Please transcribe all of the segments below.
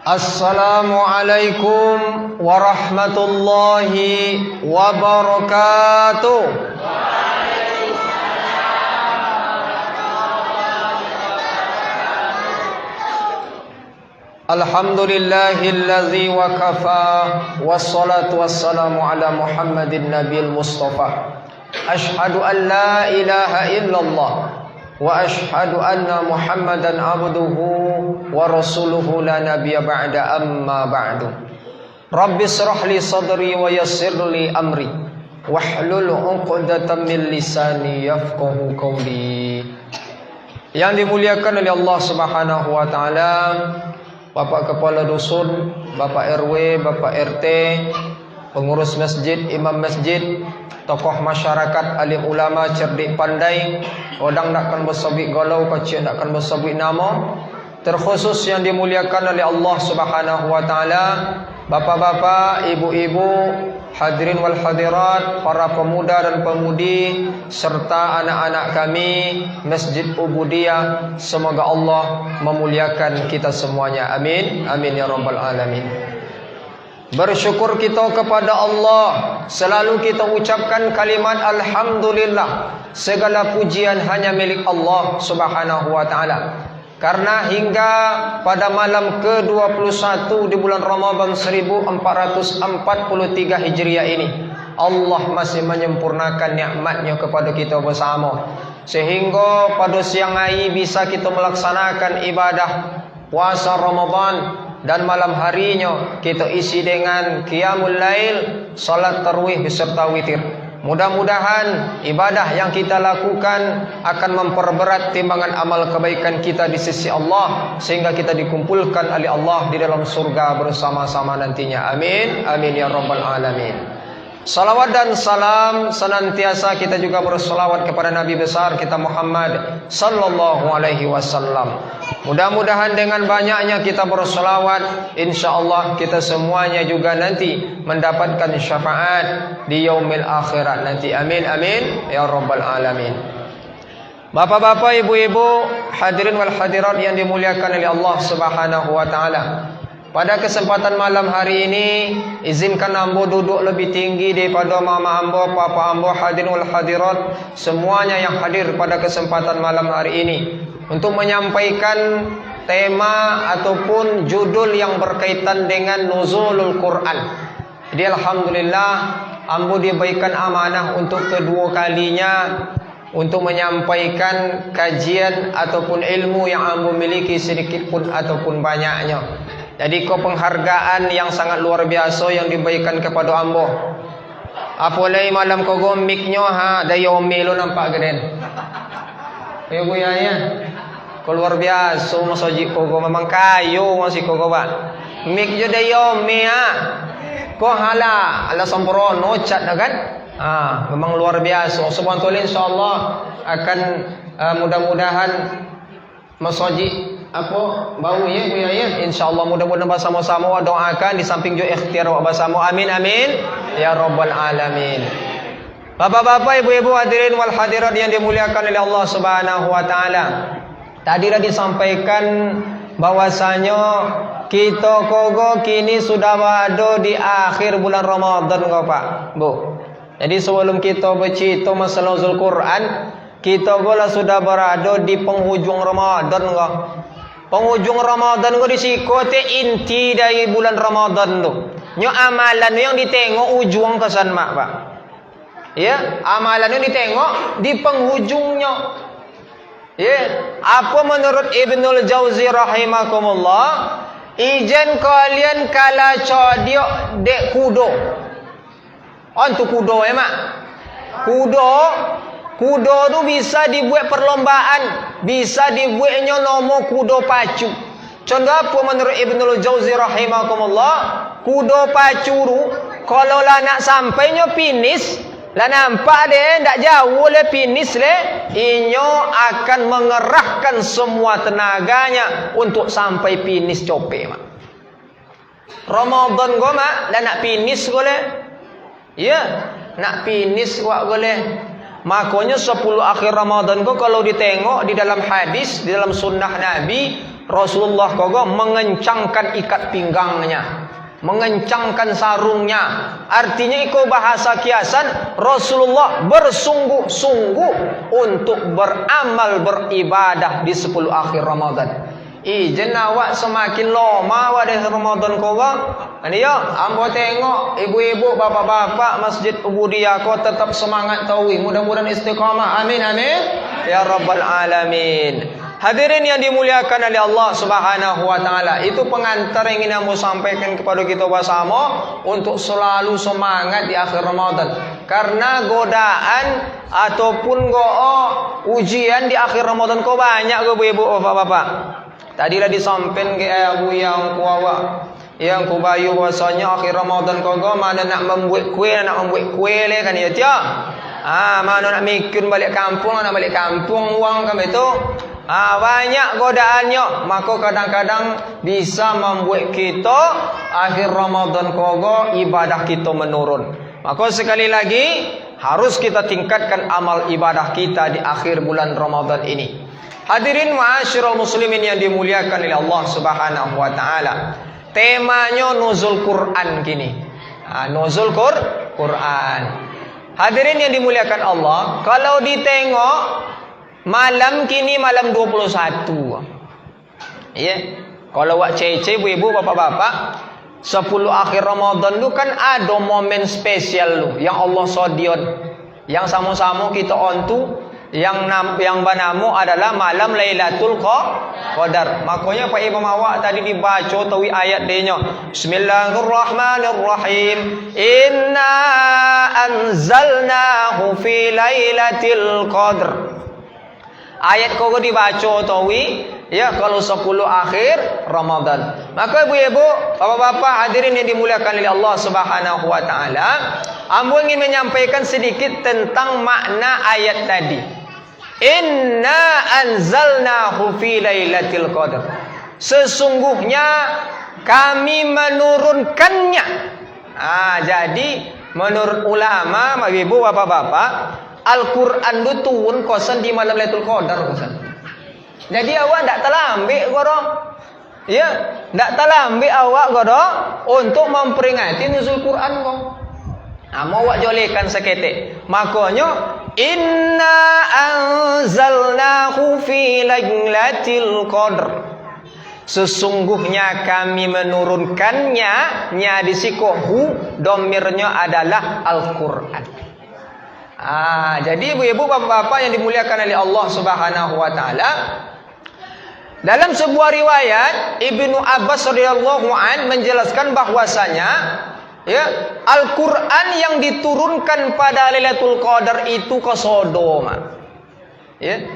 Assalamualaikum warahmatullahi wabarakatuh. Alhamdulillahilladzi wa kafa, wassalatu wassalamu ala Muhammadin nabiyil mustafa. Ashhadu an la ilaha illallah wa ashhadu anna Muhammadan abduhu wa rasuluhu la nabiyya ba'da, amma ba'du. Rabbi shrah li sadri wa yassir li amri wahlul 'uqdatam min lisani yafqahu qawli. Yang dimuliakan oleh Allah Subhanahu wa taala, Bapak Kepala Dusun, Bapak RW, Bapak RT, pengurus masjid, imam masjid, tokoh masyarakat, alim ulama, cerdik pandai, odang nakkan bersobik galau, kecil nakkan bersobik nama, terkhusus yang dimuliakan oleh Allah Subhanahu wa taala, bapak-bapak, ibu-ibu, hadirin wal hadirat, para pemuda dan pemudi, serta anak-anak kami Masjid Ubudiyah, semoga Allah memuliakan kita semuanya. Amin. Amin ya rabbal alamin. Bersyukur kita kepada Allah, selalu kita ucapkan kalimat alhamdulillah. Segala pujian hanya milik Allah Subhanahu wa taala. Karena hingga pada malam ke-21 di bulan Ramadan 1443 Hijriah ini, Allah masih menyempurnakan nikmat-Nya kepada kita bersama, sehingga pada siang hari bisa kita melaksanakan ibadah puasa Ramadan, dan malam harinya kita isi dengan qiyamul lail, salat tarawih beserta witir. Mudah-mudahan ibadah yang kita lakukan akan memperberat timbangan amal kebaikan kita di sisi Allah, sehingga kita dikumpulkan oleh Allah di dalam surga bersama-sama nantinya. Amin. Amin ya rabbal alamin. Salawat dan salam senantiasa kita juga berselawat kepada Nabi besar kita Muhammad sallallahu alaihi wasallam. Mudah-mudahan dengan banyaknya kita berselawat, insyaallah kita semuanya juga nanti mendapatkan syafaat di yaumil akhirat nanti. Amin amin ya rabbal alamin. Bapak-bapak, ibu-ibu, hadirin wal hadirat yang dimuliakan oleh Allah Subhanahu wa taala. Pada kesempatan malam hari ini, izinkan ambo duduk lebih tinggi daripada mama ambo, papa ambo, hadirin wal hadirat semuanya yang hadir pada kesempatan malam hari ini, untuk menyampaikan tema ataupun judul yang berkaitan dengan nuzulul Quran. Jadi alhamdulillah, ambo diberikan amanah untuk kedua kalinya untuk menyampaikan kajian ataupun ilmu yang ambo miliki sedikit pun ataupun banyaknya. Jadi penghargaan yang sangat luar biasa yang diberikan kepada ambo. Apalagi malam kogo miknya daya omelo nampak geden. Ya ya. Luar biasa masjid kogo, memang kayu masih kogo ba. Mik jo daya omea. Ko hala ala sempurna cat kan? Memang luar biasa. Subhanallah, insyaallah akan mudah-mudahan masjid apa bau ya bu ya, insyaallah mudah-mudahan bersama-sama doakan di samping jo ikhtiar bersama. Amin amin ya rabbal alamin. Bapak-bapak, ibu-ibu, hadirin wal hadirat yang dimuliakan oleh Allah Subhanahu wa taala. Tadi dah disampaikan bahwasanya kita kogo kini sudah berada di akhir bulan Ramadan kau Pak, Bu. Jadi sebelum kita bercerita masalah nuzul Quran, kita gola sudah berada di penghujung Ramadan kau. Penghujung Ramadan ko disikote inti dari bulan Ramadan tu. Nyo amalan yang ditengok ujung kesan mak Pak. Ya, amalan yang ditengok di penghujungnya. Ya, apa menurut Ibnul Jauzi rahimakumullah? Ijen kalian kala codiok dek kudo. Antu kudo mak. Kudo tu bisa dibuat perlombaan, bisa dibuatnya nomor kudo pacu. Contoh apa menurut Ibnul Jauzi rahimakumullah? Kudo pacu tu kalau lah nak sampainya finish, lah nampak deh ndak jauh le finish le, inyo akan mengerahkan semua tenaganya untuk sampai finish cope mak. Ramadan go mak, lah nak finish go le. Ya, nak finish wak go le. Makanya 10 akhir Ramadan ko kalau ditengok di dalam hadis, di dalam sunnah Nabi, Rasulullah kogo mengencangkan ikat pinggangnya, mengencangkan sarungnya. Artinya iko bahasa kiasan Rasulullah bersungguh-sungguh untuk beramal beribadah di 10 akhir Ramadan. Ijen awak semakin lama awak di Ramadan kogo. Ini ya, ambo tengok ibu-ibu, bapak-bapak Masjid Ubudiyah ko tetap semangat tawi. Mudah-mudahan istiqamah. Amin amin ya rabbal alamin. Hadirin yang dimuliakan oleh Allah Subhanahu wa taala, itu pengantar yang ingin aku sampaikan kepada kita bersama untuk selalu semangat di akhir Ramadan. Karena godaan ataupun ujian di akhir Ramadan kau banyak ibu-ibu, bapak-bapak. Tadilah disampaikan ke abu yang kuawa, yang kubayu bahasanya akhir Ramadan kau mana nak membuat kue le kan ya tiap. Mana nak mikir balik kampung, nak balik kampung uang kan itu. Banyak godaannya, maka kadang-kadang bisa membuat kita akhir Ramadan kogo ibadah kita menurun. Maka sekali lagi harus kita tingkatkan amal ibadah kita di akhir bulan Ramadan ini. Hadirin ma'asyiral muslimin yang dimuliakan oleh Allah Subhanahu wa taala. Temanya nuzul Quran kini. Nuzul Quran. Hadirin yang dimuliakan Allah, kalau ditengok malam kini malam 21. Ya. Kalau wak cece ibu-ibu bapak-bapak, 10 akhir Ramadan itu kan ada momen spesial lu yang Allah sodion, yang sama-sama kita ontu, yang banamu adalah malam Lailatul Qadar. Makanya Pak Imam awak tadi dibaca tawi ayat denya. Bismillahirrahmanirrahim. Inna anzalnahu fi Lailatul Qadar. Ayat kau dibaca tawi ya kalau 10 akhir Ramadan. Maka ibu-ibu, bapak-bapak hadirin yang dimuliakan oleh Allah Subhanahu wa taala, ambo ingin menyampaikan sedikit tentang makna ayat tadi. Inna anzalnahu fi Lailatul Qadar. Sesungguhnya kami menurunkannya. Jadi menurut ulama, ibu bapak-bapak, Al-Quran itu turun kosan di malam Lailatul Qadar kosan. Jadi awak tak terlambat goro. Ya, tak terlambat awak goro untuk memperingati nuzul Quran kau. Mau awak jolekan seketik. Makanya inna anzalnahu fi Lailatul Qadar. Sesungguhnya kami menurunkannya, nya disikohu domirnya adalah Al-Quran. Jadi ibu-ibu bapak-bapak yang dimuliakan oleh Allah Subhanahu wa taala, dalam sebuah riwayat Ibnu Abbas radhiyallahu an menjelaskan bahwasanya ya Al-Qur'an yang diturunkan pada Lailatul Qadar itu ke Sodom. Ya.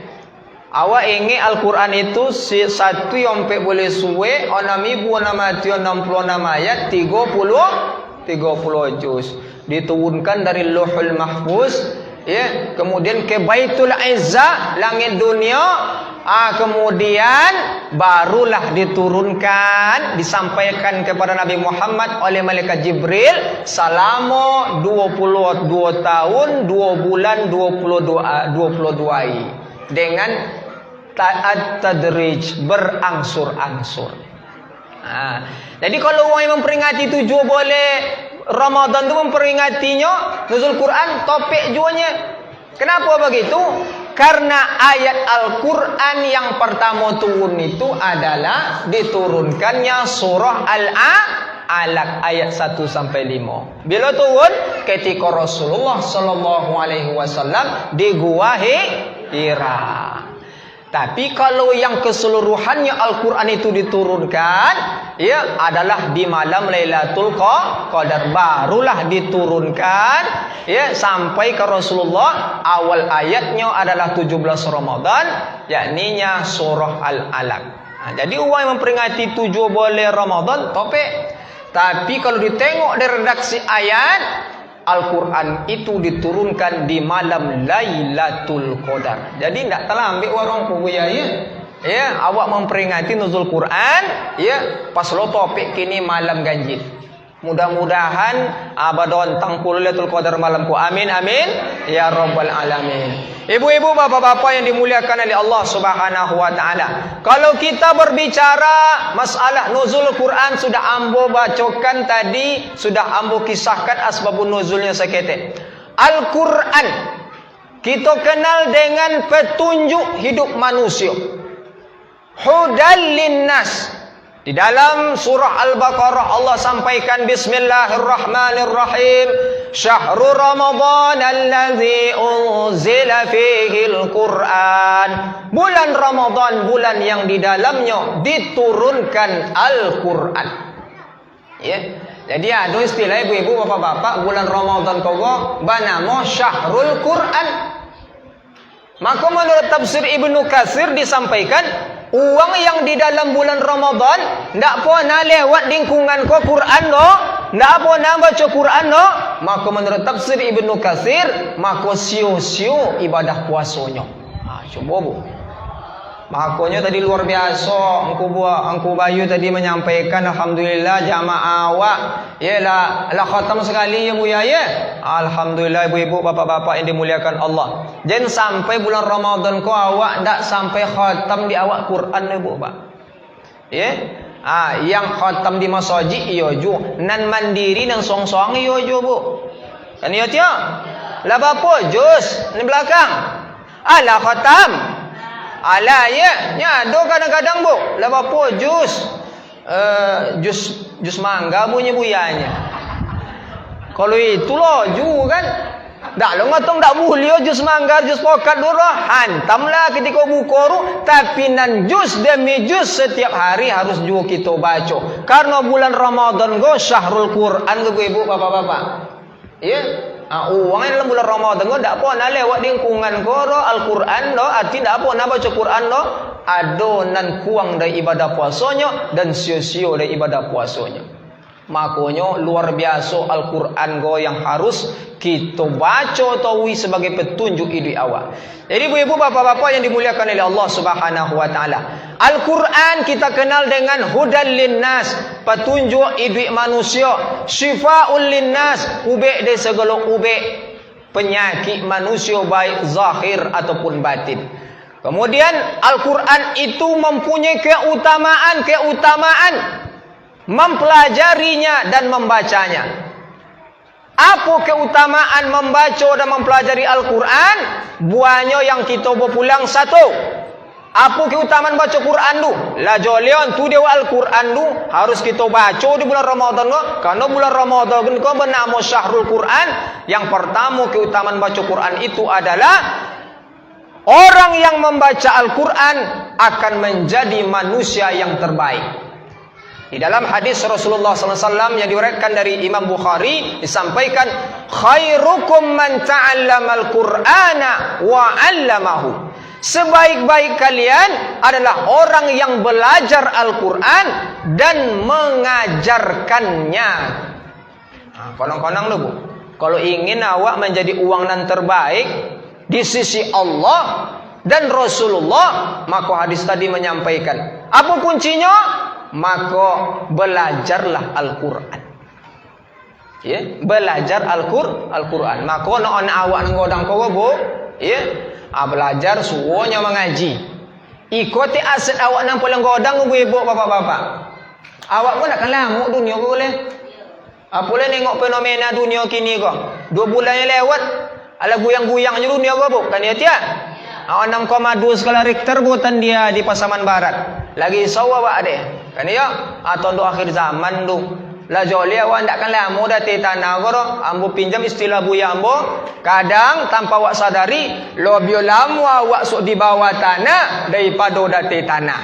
Awak ingat Al-Qur'an itu satu yang boleh suwe 6666 ayat 30 juz. Diturunkan dari Lauhul Mahfuz ya, kemudian ke Baitul Izzah langit dunia, kemudian barulah diturunkan, disampaikan kepada Nabi Muhammad oleh malaikat Jibril selama 22 tahun 2 bulan 22 hari dengan at-tadrij, berangsur-angsur. Jadi kalau orang yang memperingati 7 boleh, Ramadan itu memperingatinya nuzul Quran, topik juanya. Kenapa begitu? Karena ayat Al-Quran yang pertama turun itu adalah diturunkannya surah Al-Alaq ayat 1-5. Bila turun? Ketika Rasulullah sallallahu alaihi wasallam di Gua Hira. Tapi kalau yang keseluruhannya Al-Quran itu diturunkan ya adalah di malam Lailatul Qadar, barulah diturunkan ya sampai ke Rasulullah. Awal ayatnya adalah 17 Ramadan, yakninya surah Al-Alaq. Jadi orang yang memperingati 7 boleh Ramadan topik. Tapi kalau ditengok dari redaksi ayat, Al-Quran itu diturunkan di malam Lailatul Qadar. Jadi tidak terlambat orang punya ya, awak memperingati nuzul Quran ya pas lo topik kini malam ganjil. Mudah-mudahan abadon tangkul Lailatul Qadar malamku. Amin amin ya rabbal alamin. Ibu-ibu, bapak-bapak yang dimuliakan oleh Allah Subhanahu wa taala. Kalau kita berbicara masalah nuzul Quran, sudah ambo bacakan tadi, sudah ambo kisahkan asbabun nuzulnya sekete. Al-Quran kita kenal dengan petunjuk hidup manusia. Hudal linnas. Di dalam surah Al-Baqarah Allah sampaikan bismillahirrahmanirrahim. Syahrul Ramadan allazi unzila fihi al-Quran. Bulan Ramadan, bulan yang di dalamnya diturunkan Al-Quran. Ya. Jadi ada istilah ibu-ibu, bapak-bapak, bulan Ramadan kogo banamo Syahrul Quran. Maka menurut tafsir Ibnu Katsir disampaikan, uang yang di dalam bulan Ramadan ndak pernah lewat lingkungan ko Quran no, ndak pernah baca Quran no. Maka menurut tafsir Ibnu Katsir, maka sio-sio ibadah puasanya. Coba bu. Makanya tadi luar biasa Engku Bayu tadi menyampaikan, alhamdulillah jamaah awak yalah khatam sekali ya bu ya. Alhamdulillah ibu-ibu, bapak-bapak yang dimuliakan Allah. Jangan sampai bulan Ramadan ko awak ndak sampai khatam di awak Quran ibu pak. Ya. Yang khatam di masjid iyo ju, nan mandiri nang song-song iyo ju bu. Kan iyo tio? Lah bapa jus di belakang. Lah khatam. Alah ya do kadang-kadang bu, lah bapa jus mangga bunyi buyanya. Kalau itu loh ju kan, dak lo ngatong dak boleh jus mangga, jus pokat dulu, hantamlah ketika buka ru. Tapi nan jus demi jus setiap hari harus juga kita baca. Karena bulan Ramadan go Syahrul Quran go ibu bapak-bapak. Ya. Uang dalam bulan Ramadan ko dak pernah lewat lingkungan ko Al-Quran do, arti dak pernah baca Quran do, adonan kuang dari ibadah puasanya dan sio-sio dari ibadah puasanya. Makanya luar biasa Al-Quran go yang harus kita baca tahui sebagai petunjuk hidup awak. Jadi ibu-ibu, bapak-bapak yang dimuliakan oleh Allah Subhanahu wa taala. Al-Quran kita kenal dengan hudal linnas, petunjuk hidup manusia, syifaul linnas, ubek dari segala ubek penyakit manusia baik zahir ataupun batin. Kemudian Al-Quran itu mempunyai keutamaan mempelajarinya dan membacanya. Apa keutamaan membaca dan mempelajari Al-Quran? Buahnya yang kita berpulang satu. Apa keutamaan baca Quran tu? La jolion tu dewa Al-Quran tu harus kita baca di bulan Ramadan tu. Karena bulan Ramadan tu bernama Syahrul Quran. Yang pertama keutamaan baca Quran itu adalah orang yang membaca Al-Quran akan menjadi manusia yang terbaik. Di dalam hadis Rasulullah SAW yang diriwayatkan dari Imam Bukhari disampaikan, khairukum man ta'allamal Qur'ana wa 'allamahu. Sebaik-baik kalian adalah orang yang belajar Al-Quran dan mengajarkannya. Konong-konong lu bu, kalau ingin awak menjadi uang nan terbaik di sisi Allah dan Rasulullah, maka hadis tadi menyampaikan apa kuncinya? Maka belajarlah Al-Quran. Ya, belajar Al-Quran. Maka nak awak ngodang kau bu, ya, belajar semuanya mengaji. Ikuti aset awak nang pulang godang ibu bapak-bapak. Awak pun nak lama dunia boleh. Boleh nengok fenomena dunia kini kau. 2 bulan yang lewat, ala guyang-guyang je dunia kau bu. Kan ya tiap. 6,2 skala Richter buatan dia di Pasaman Barat. Lagi sawa awak deh. Kan ya, atau do akhir zaman tu. La joli awak ndak kan lama dah tanah ko, ambo pinjam istilah buya ambo. Kadang tanpa awak sadari, lebih lama awak sok di bawah tanah daripada date tanah.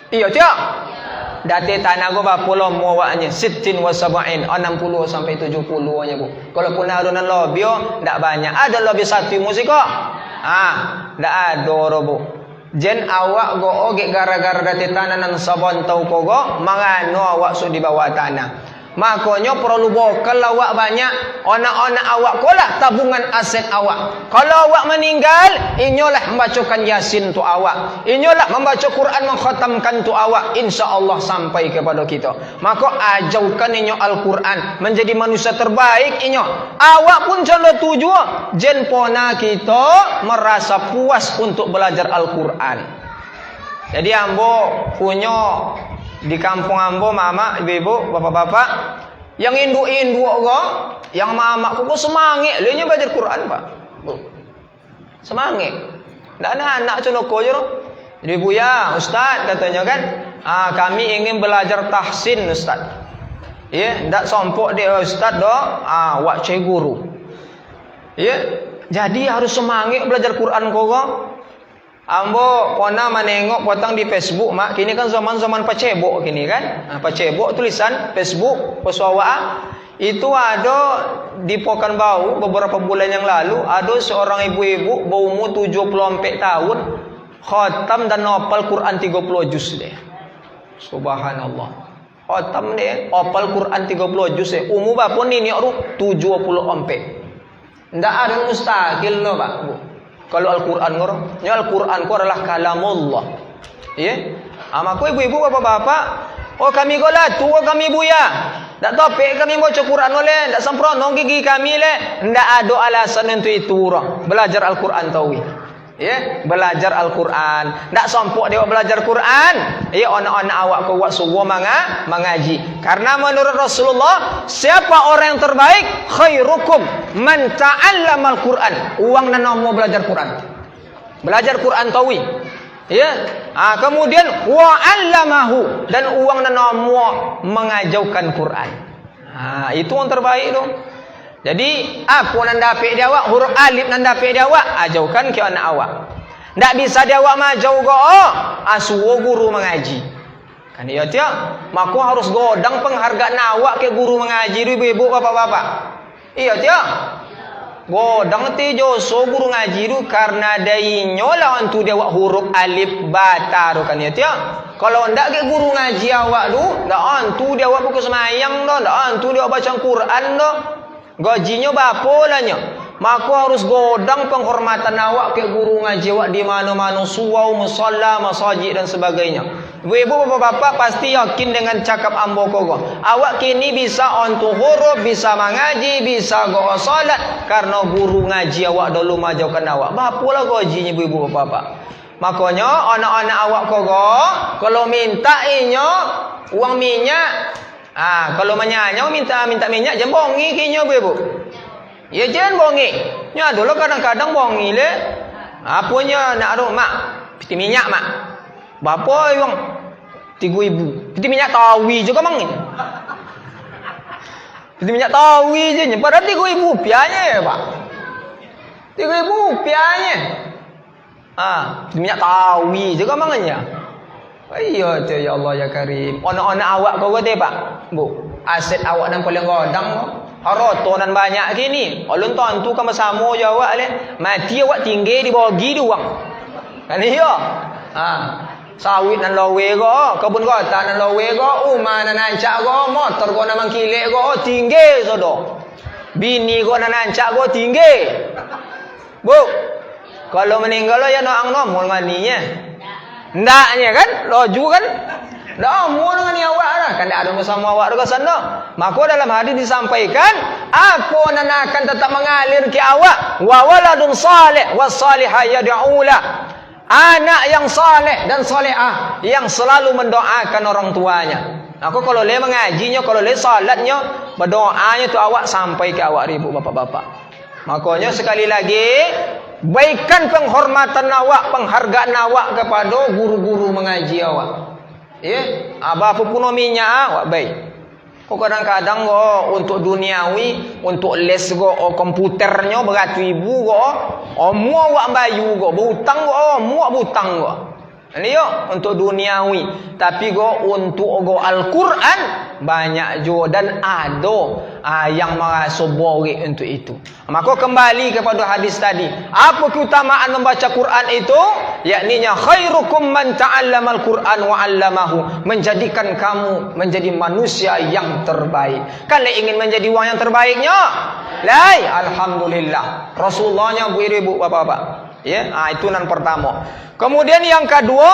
Iya tiak? Date tanah ko berapa lama awaknya? 60 wa 70, 60 sampai 70 nya bu. Kalau pun ada nan lebih, ndak banyak. Ada lebih satu musik kok. Ndak ada bu. Jen awak go oge gara-gara dati tanah nang sabon tau kogo mangano awak su di bawah tanah. Makanya perlu bokal awak banyak. Anak-anak awak kolah tabungan aset awak. Kalau awak meninggal, inyolah membacakan Yasin tu awak. Inyolah membaca Quran, mengkhatamkan tu awak. InsyaAllah sampai kepada kita. Maka ajaukan inyo Al-Quran. Menjadi manusia terbaik inyo. Awak pun calon tujuh. Jen pona kita merasa puas untuk belajar Al-Quran. Jadi ambo punya di kampung ambo, mama, ibu-ibu, bapak-bapak, yang indu-indu kok, yang mama kok semangat, dia belajar Quran, Pak. Semangat. Ndak ada anak conoko je. Jadi buya, ustaz katanya kan, kami ingin belajar tahsin ustaz. Ya, ndak sompok dia ustaz do, wak cai guru. Ya, jadi harus semangat belajar Quran kok. Ambo pernah menengok potong di Facebook mak, kini kan zaman-zaman pacebok kini kan. Pacebok tulisan Facebook pesawat itu ada di Pekanbaru beberapa bulan yang lalu, ada seorang ibu-ibu berumur 74 tahun khatam dan hafal Quran 30 juz deh. Subhanallah. Khatam deh, hafal Quran 30 juz deh. Umur berapa ni 74. Ndak ada mustahil no, Pak, Bu. Kalau Al-Quran Al-Quran adalah kalamullah. Ya. Maka ibu-ibu, bapak-bapak, kami gola tua kami buya. Tak topik kami baca Quran oleh, tak sempurna gigi kami le. Ndak ada alasan untuk itu orang. Belajar Al-Quran tahu. Ya, belajar Al-Quran. Tak sompok dia belajar Quran. Ya, anak-anak awak kau buat semua mengaji. Karena menurut Rasulullah, siapa orang yang terbaik? Khairukum man ta'allamal Quran. Uang dan mau belajar Quran. Belajar Quran tahu. Ya. Kemudian wa 'allamahu, dan uang dan mau mengajarkan Quran. Itu yang terbaik tu. Jadi apa nan dapat dia awak, huruf alif nan dapat dia awak, ajarkan ke anak awak. Ndak bisa dia awak majau go, asuo guru mengaji. Kan iya tiap, maka harus godang penghargaan awak ke guru mengaji ibu-ibu, bapak-bapak. Iya tiap. Godang ti joso guru ngaji tu karena dainya lawan tu dia awak huruf alif bata tu kan iya tiap. Kalau ndak ke guru ngaji awak tu, ndak antu dia awak buku semayang dah, ndak antu dia baca Quran dah. Gajinya berapa lahnya? Maka harus godang penghormatan awak ke guru ngaji awak di mana-mana, surau, musalla, masjid dan sebagainya. Ibu-ibu, bapak-bapak pasti yakin dengan cakap ambo kogo. Awak kini bisa untuk huruf, bisa mengaji, bisa go salat karena guru ngaji awak dulu majukan awak. Berapa lah gajinya ibu-ibu, bapak-bapak? Makanya anak-anak awak kogo kalau minta inyo uang minyak, kalau menyanya minta minyak jangan bongi kinyo ibu. Ya jangan bongi. Nya dulu kadang-kadang bongi le. Apanya nak ado mak? Piti minyak mak. Bapa yang 3,000. Piti minyak tawi juga mang. Piti minyak tawi je, padahal 3,000 rupiahnya ya, Pak. 3,000 rupiahnya. Piti minyak tawi juga mangnya. Iya tu ya Allah ya Karim. Anak-anak awak kau kata Pak, Bu, aset awak yang paling godang, harta nan banyak kini. Alun tuan tu kan bersama je awak le. Mati awak tinggal dibagi uang. Kan iya? Sawit nan lawe go, kebun kota nan lawe go, rumah nan ancak go, motor go nan mangkilek go, tinggal sodo. Bini go nan ancak go tinggal. Bu, kalau meninggal ya noang nomor maninya. Ndaknya kan, loju kan, dah mau dengan awak lah, kan ada bersama awak ke sana. Maka dalam hadis disampaikan, apa nan akan tetap mengalir ke awak, wa waladun salih was salihah yad'ula. Anak yang saleh dan salihah yang selalu mendoakan orang tuanya. Aku kalau le mengajinya, kalau le salatnya, berdoanya tu awak sampai ke awak ribu bapak-bapak. Makanya sekali lagi, baikkan penghormatan awak, penghargaan awak kepada guru-guru mengaji awak. Ya, apa pun minyak awak baik. Kok kadang-kadang untuk duniawi, untuk les komputernya beratus ribu mu awak bayu berhutang mu awak berhutang. Ini yo untuk duniawi, tapi untuk Al-Quran banyak juga dan ada yang merasa boring untuk itu. Maka kembali kepada hadis tadi. Apa keutamaan membaca Quran itu? Yakninya khairukum man ta'allamal Quran wa 'allamahu. Menjadikan kamu menjadi manusia yang terbaik. Kalau ingin menjadi orang yang terbaiknya, lai alhamdulillah. Rasulullahnya bu ibu bapak-bapak. Ya, itu yang pertama. Kemudian yang kedua,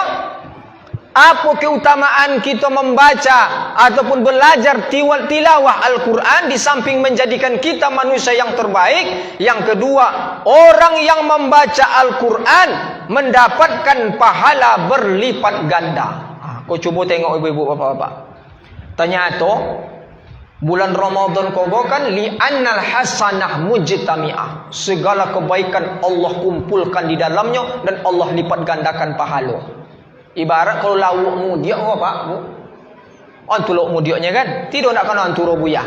apa keutamaan kita membaca ataupun belajar tilawah Al-Quran di samping menjadikan kita manusia yang terbaik? Yang kedua, orang yang membaca Al-Quran mendapatkan pahala berlipat ganda. Kau coba tengok ibu-ibu bapak-bapak. Ternyata bulan Ramadan kau kan li'annal hasanah mujtami'ah. Segala kebaikan Allah kumpulkan di dalamnya dan Allah lipat gandakan pahala. Ibarat kalau lauk mudiak apa Pak, Bu? Antu lauk mudiaknya kan? Tidak nak kena antu robuyah.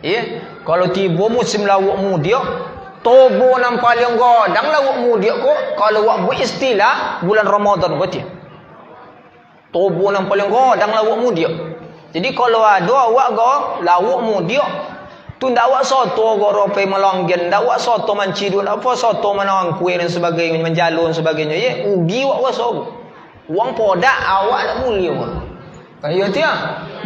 Ya. Kalau tiba musim lauk mudiak, tobo nang paling godang lauk mudiak ko kalau wak bu istilah bulan Ramadan berarti. Tobo nang paling godang lauk mudiak. Jadi kalau ada awak go lauk mudiak tu ndak awak soto go rope melonggen, ndak awak soto mancidu, apa soto menang kuih dan sebagainya, menjalun sebagainya. Ya, ugi awak soto. Uang podak awak nak mulia. Kayak dia.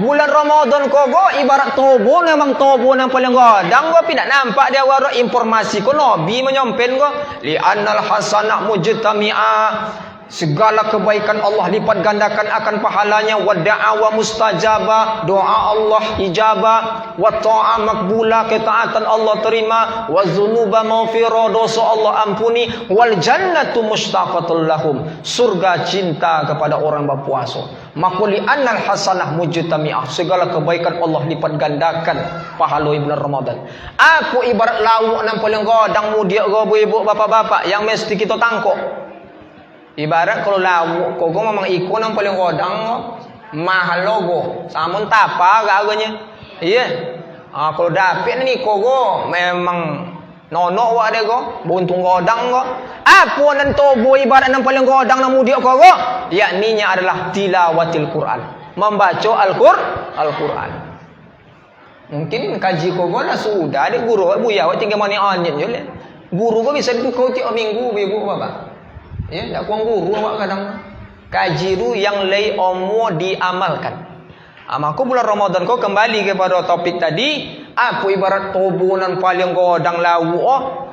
Bulan Ramadan kogo ibarat tobo memang tobo yang paling godang go tidak nampak dia waro informasi ko nabi menyampen go li annal hasanah mujtami'ah. Segala kebaikan Allah lipat gandakan akan pahalanya. Wa da'awa mustajabah, doa Allah ijabah. Wa ta'a makbula, ketaatan Allah terima. Wa zunuba maghfirah, dosa Allah ampuni. Wal jannatu mustaqatul lahum, surga cinta kepada orang berpuasa. Maka li annal hasanah mujtami'ah, segala kebaikan Allah lipat gandakan pahala bulan Ramadan. Aku ibarat lauk nang paling godang mudia go ibu bapak-bapak yang mesti kita tangkap. Ibarat kalau lauk kogo memang ikut yang paling godang mahal logo samun tapa agaknya. Iya. Kalau dapet ni kogo memang nono wak dia go buntung godang go. Apa nan tobo ibarat yang paling godang nang mudia kogo? Yakninya adalah tilawatil Quran. Membaca Al-Quran. Mungkin kaji kogo lah sudah ada guru buya wak tinggal mani anjen je le. Guru ko bisa dukau tiap minggu ibu bapak. Ya, tak kuang guru awak kadang kaji tu yang lay omo diamalkan. Maka bulan Ramadan kau kembali kepada topik tadi. Apa ibarat tobunan paling godang lawu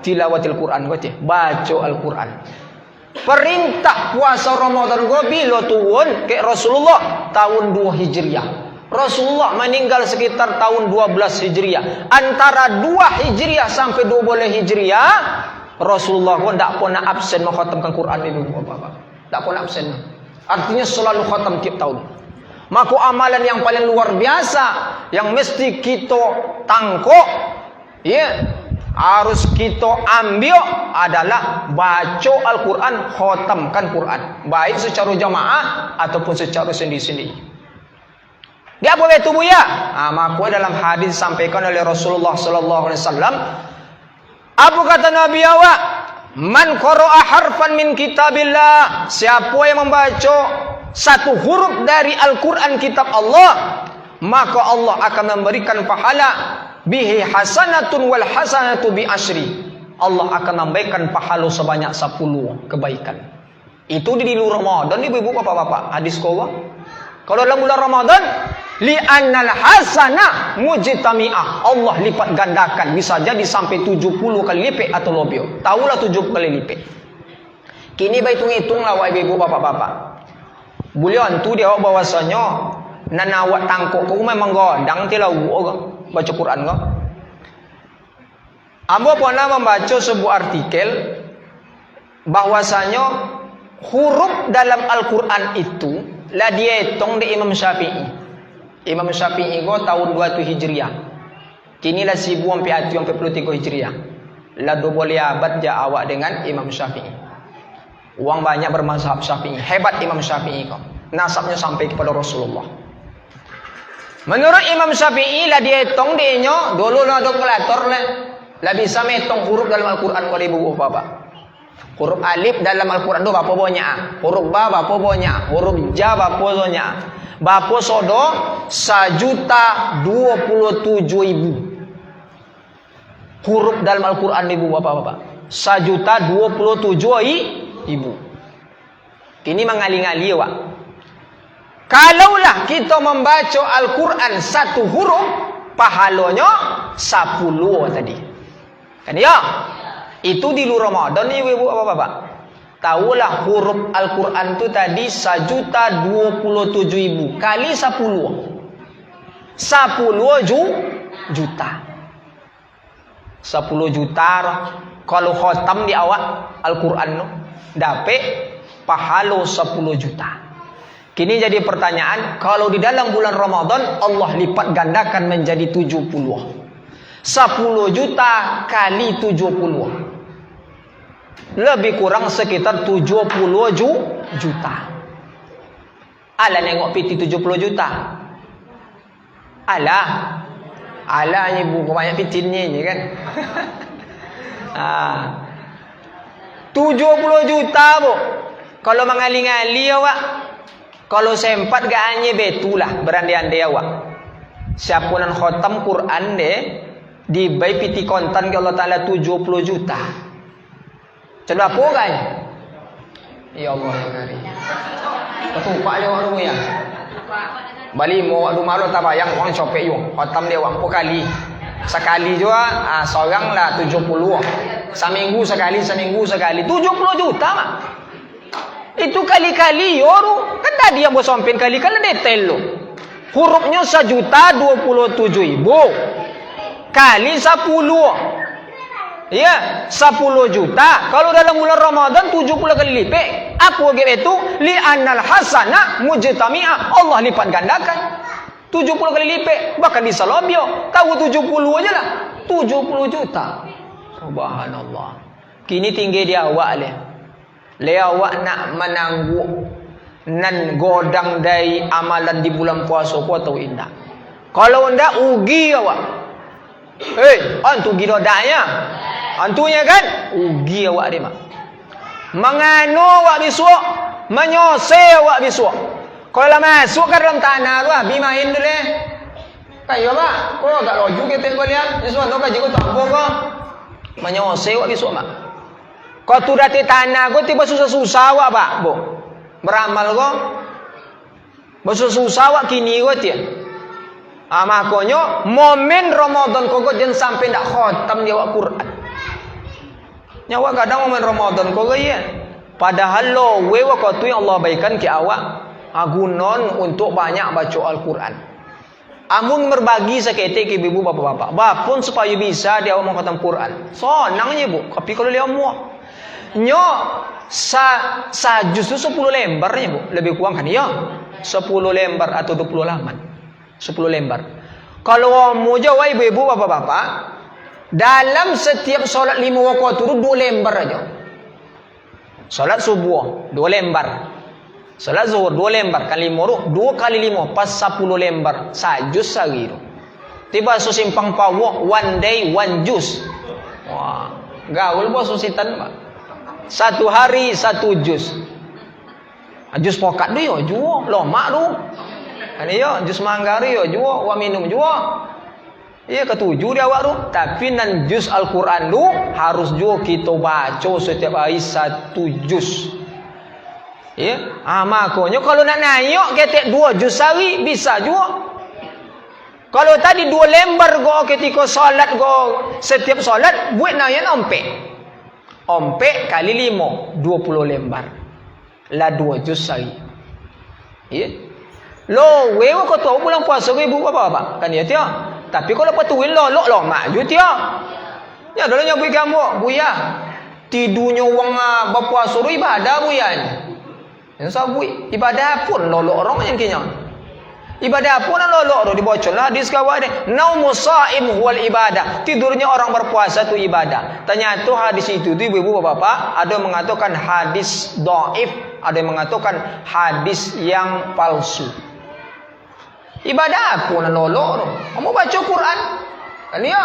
tilawatil Quran kau baca Al-Quran. Perintah puasa Ramadan kau bila turun ke Rasulullah tahun 2 Hijriah. Rasulullah meninggal sekitar tahun 12 Hijriah. Antara 2 Hijriah sampai 12 Hijriah Rasulullah pun tak pernah absen mengkhatamkan Quran ibu bapak. Tak pernah absen. Artinya selalu khatam tiap tahun. Maka amalan yang paling luar biasa yang mesti kita tangkap, ya, harus kita ambil adalah baca Al-Quran, khatamkan Quran, baik secara jamaah ataupun secara sendiri-sendiri. Dia apa itu bu ya? Maka dalam hadis disampaikan oleh Rasulullah sallallahu alaihi wasallam, apa kata Nabi awak? Man qara'a harfan min kitabillah, siapa yang membaca satu huruf dari Al-Quran kitab Allah, maka Allah akan memberikan pahala bihi hasanatun wal hasanatu bi asyri. Allah akan memberikan pahala sebanyak 10 kebaikan. Itu di luar Ramadan ibu-ibu bapak-bapak. Hadis kau. Kalau dalam bulan Ramadan, li'annal hasanah mujtami'ah, Allah lipat gandakan, bisa jadi sampai 70 kali lipat atau lebih. Tahulah 70 kali lipat. Kini hitung-hitunglah ibu bapak-bapak. Bulan tu dia bahwasanya nanawat tangkok kau memang godang tilawu baca Quran kau. Amba pernah membaca sebuah artikel bahwasanya huruf dalam Al-Quran itu lah dihitung di Imam Syafi'i. Imam Syafi'i go tahun 2 Hijriah. Kini lah 1043 Hijriah. Lah 2 abad ja awak dengan Imam Syafi'i. Uang banyak bermazhab Syafi'i. Hebat Imam Syafi'i kau. Nasabnya sampai kepada Rasulullah. Menurut Imam Syafi'i lah dihitung dia dulu lah kalkulator lah bisa menghitung huruf dalam Al-Quran kau ibu bapak. Huruf alif dalam Al-Quran tu berapa banyak? Huruf ba berapa banyak? Huruf ja berapa banyak? Berapa sodo? 1.027.000 huruf dalam Al-Quran ibu bapak-bapak. 1.027.000. Ini mengali-ngali wak. Kalaulah kita membaca Al-Quran satu huruf, pahalanya 10 tadi. Kan ya? Itu di luar Ramadan ni ibu bapak-bapak. Tahulah huruf Al-Quran tu tadi 1.027.000 kali 10. 10 juta. 10 juta kalau khatam di awal Al-Quran tu dapat pahala 10 juta. Kini jadi pertanyaan, kalau di dalam bulan Ramadan Allah lipat gandakan menjadi 70. 10 juta kali 70. Lebih kurang sekitar 70 juta. Alah nengok piti 70 juta. Alah ni buku banyak pitinnya je kan. 70 juta bu. Kalau mengali-ngali awak, kalau sempat gak hanya betulah berandai-andai awak. Siapa nan khatam Quran deh dibai piti kontan ke Allah Taala 70 juta. Coba apa kan? Ya Allah ya Karim. Ketupak dia awak dulu ya. Bali mau waktu malu tak bayang orang copek you. Khatam dia awak kali. Sekali juga seorang lah 70. Seminggu sekali 70 juta mak. Itu kali-kali yoru. Kan tadi yang bos sompin kali-kali detail lo. Hurufnya 1.027.000 kali 10. Ya, 10 juta. Kalau dalam bulan Ramadan 70 kali lipat. Apa itu? Li'annal hasanah mujtami'ah. Allah lipat gandakan. 70 kali lipat. Bahkan di Salobio. Tahu 70 aja lah. 70 juta. Subhanallah. Kini tinggi dia awak le. Le awak nak menangguh nan godang dari amalan di bulan puasa ku atau indah. Kalau ndak ugi awak. Antu gidodanya. Antunya kan ugi awak dia mak. Mengano awak besok, menyose awak besok. Kalau masuk ke dalam tanah tu bimain dulu. Kayo mak, kau agak loju kita kalian. Besok tu kaji kau tak apa kau. Menyose awak besok mak. Kau tu dati tanah kau tiba susah-susah awak pak, bu. Beramal kau. Bersusah awak kini kau tiap. Makanya momen Ramadan kau jangan sampai ndak khatam dia awak Quran. Nyawa kadang momen Ramadan kau ya. Padahal lo wewa kau tu yang Allah baikan ke awak agunon untuk banyak baca Al-Quran. Amun berbagi seketik ibu bapak-bapak. Bapun supaya bisa dia awak mengkhatam Quran. Senangnya bu. Tapi kalau dia mau nyo justru 10 lembarnya bu. Lebih kurang kan ya. 10 lembar atau 20 halaman. 10 lembar. Kalau mau jawab ibu bapak-bapak, dalam setiap solat 5 waktu itu 2 lembar aja. Solat subuh 2 lembar. Solat zuhur 2 lembar kali 5 2 kali 5 pas 10 lembar. Sajus sehari tu. Tiba susimpang pawo one day one jus. Wah, gaul bos susitan pak. 1 hari 1 jus. Jus pokat tu yo juo, lomak tu. Kan yo jus manggari yo juo, wa minum juo. Iya ketujuh dia awak tu. Tapi nan juz Al-Quran tu harus juga kita baca setiap hari 1 juz. Ya, makanya kalau nak nayok ketek 2 juz sehari bisa juga. Kalau tadi 2 lembar go ketika solat go setiap solat buat nayok ompek. Ompek kali 5 20 lembar. Lah 2 juz sehari. Ya. Lo wewe kau tahu bulan puasa ibu apa? Kan ya tiap. Tapi kalau patuin lolok mak ju tiap. Ya dalam nyabui kamu buya. Tidurnya wong berpuasa ru ibadah buya ni. Yang sabui ibadah pun lolok orang yang kinya. Ibadah pun lolok ru dibocorlah hadis kawan ni. Naumu shaim wal ibadah. Tidurnya orang berpuasa tu ibadah. Ternyata hadis itu ibu bapak ada mengatakan hadis dhaif, ada yang mengatakan hadis yang palsu. Ibadah pun lolok tu. Kamu baca Quran. Kan ya?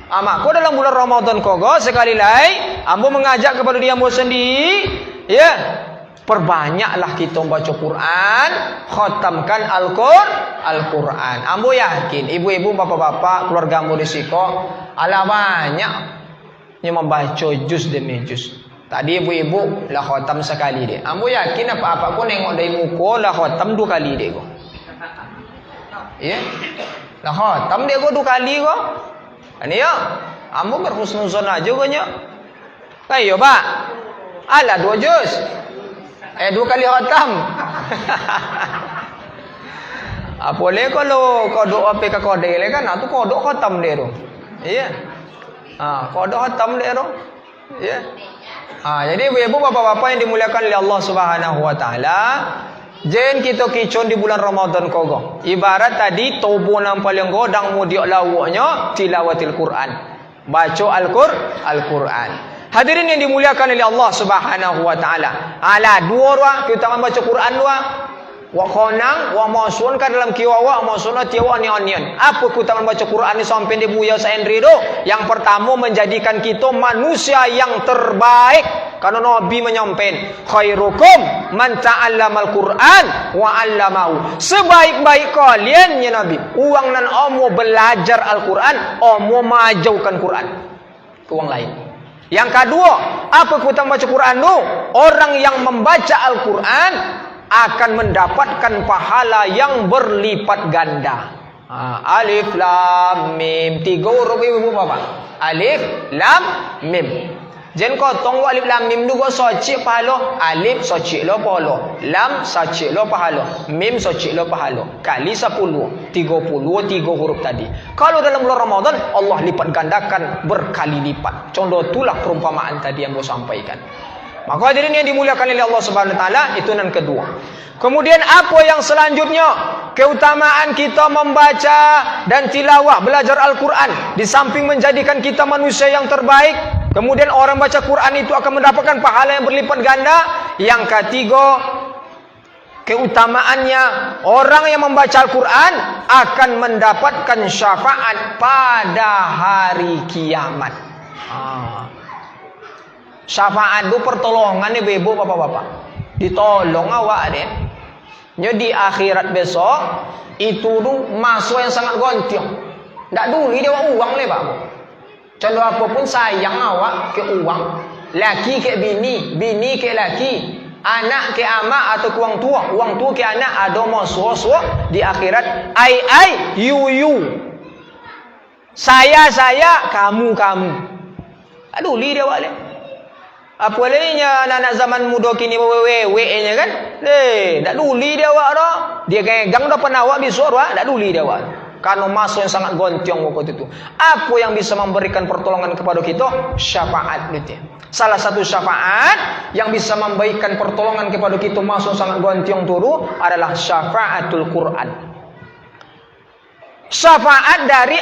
Mak ko dalam bulan Ramadan kogo sekali lagi ambo mengajak kepada dia ambo sendiri, ya. Perbanyaklah kita baca Quran, khatamkan Al-Quran. Ambo yakin ibu-ibu, bapak-bapak, keluarga ambo di siko ala banyak yang membaca juz demi juz. Tadi ibu-ibu lah khatam sekali deh. Ambo yakin apa-apa ko nengok dari muka lah khatam 2 kali deh ko. Ya. Lah khatam dia ko 2 kali ko. Ani ya. Ambo berhusnuzon aja ko nya. Ayo, Pak. Ala 2 juz. 2 kali khatam. Boleh kalau kodok apa ke kode le kan, tu kodok khatam dia tu. Iya. Kodok khatam dia tu. Iya. Jadi ibu-ibu, bapak-bapak yang dimuliakan oleh Allah Subhanahu wa taala, jen kita kicon di bulan Ramadan kogo. Ibarat tadi tobo nang paling godang mudiok lawaknya tilawatil Quran. Baca Al-Quran. Hadirin yang dimuliakan oleh Allah Subhanahu wa taala. Ala 2 orang kita baca Quran 2. Wa khonang wa masun kan dalam kiwawa masunna tiwa onion. Apa kita baca Quran ni sampai di buya saendri do? Yang pertama menjadikan kita manusia yang terbaik. Karena Nabi menyampaikan, khairukum man ta'allamal Quran wa 'allamahu. Sebaik-baik kalian ya Nabi, uang nan omo belajar Al-Quran, omo majaukan Quran ke uang lain. Yang kedua, apa kita baca Quran tu? Orang yang membaca Al-Quran akan mendapatkan pahala yang berlipat ganda. Alif Lam Mim, 3 huruf ibu bapak. Alif Lam Mim. Jen kotong alif lam mim dua socik pahala. Alif socik lo pahala. Lam socik lo pahala. Mim socik lo pahala. Kali 10, 30 3 huruf tadi. Kalau dalam bulan Ramadan Allah lipat gandakan berkali lipat. Contoh itulah perumpamaan tadi yang saya sampaikan. Maka hadirin yang dimuliakan oleh Allah Subhanahu wa taala, itu yang kedua. Kemudian apa yang selanjutnya? Keutamaan kita membaca dan tilawah belajar Al-Quran di samping menjadikan kita manusia yang terbaik, kemudian orang baca Quran itu akan mendapatkan pahala yang berlipat ganda. Yang ketiga, keutamaannya orang yang membaca Al-Quran akan mendapatkan syafaat pada hari kiamat. Syafaat itu pertolongan ibu-ibu, bapak-bapak. Ditolong awak deh. Jadi akhirat besok itu tu masuk yang sangat gontiong. Tak dulu dia uang le pak. Contoh apapun sayang awak ke uang, laki ke bini, bini ke laki, anak ke amak atau ke uang tua ke anak, ada masuk di akhirat. Ai you. Saya kamu. Aduh li dia awak le. Apa lainnya anak-anak zaman muda kini wewe-nya kan? Tak duli dia awak dah. Dia gegang dah pernah awak besok dah. Tak duli dia awak. Karena masuk yang sangat gontiong waktu itu. Apa yang bisa memberikan pertolongan kepada kita? Syafaat itu. Salah satu syafaat yang bisa memberikan pertolongan kepada kita masuk sangat gontiong turu adalah syafaatul Quran. Syafaat dari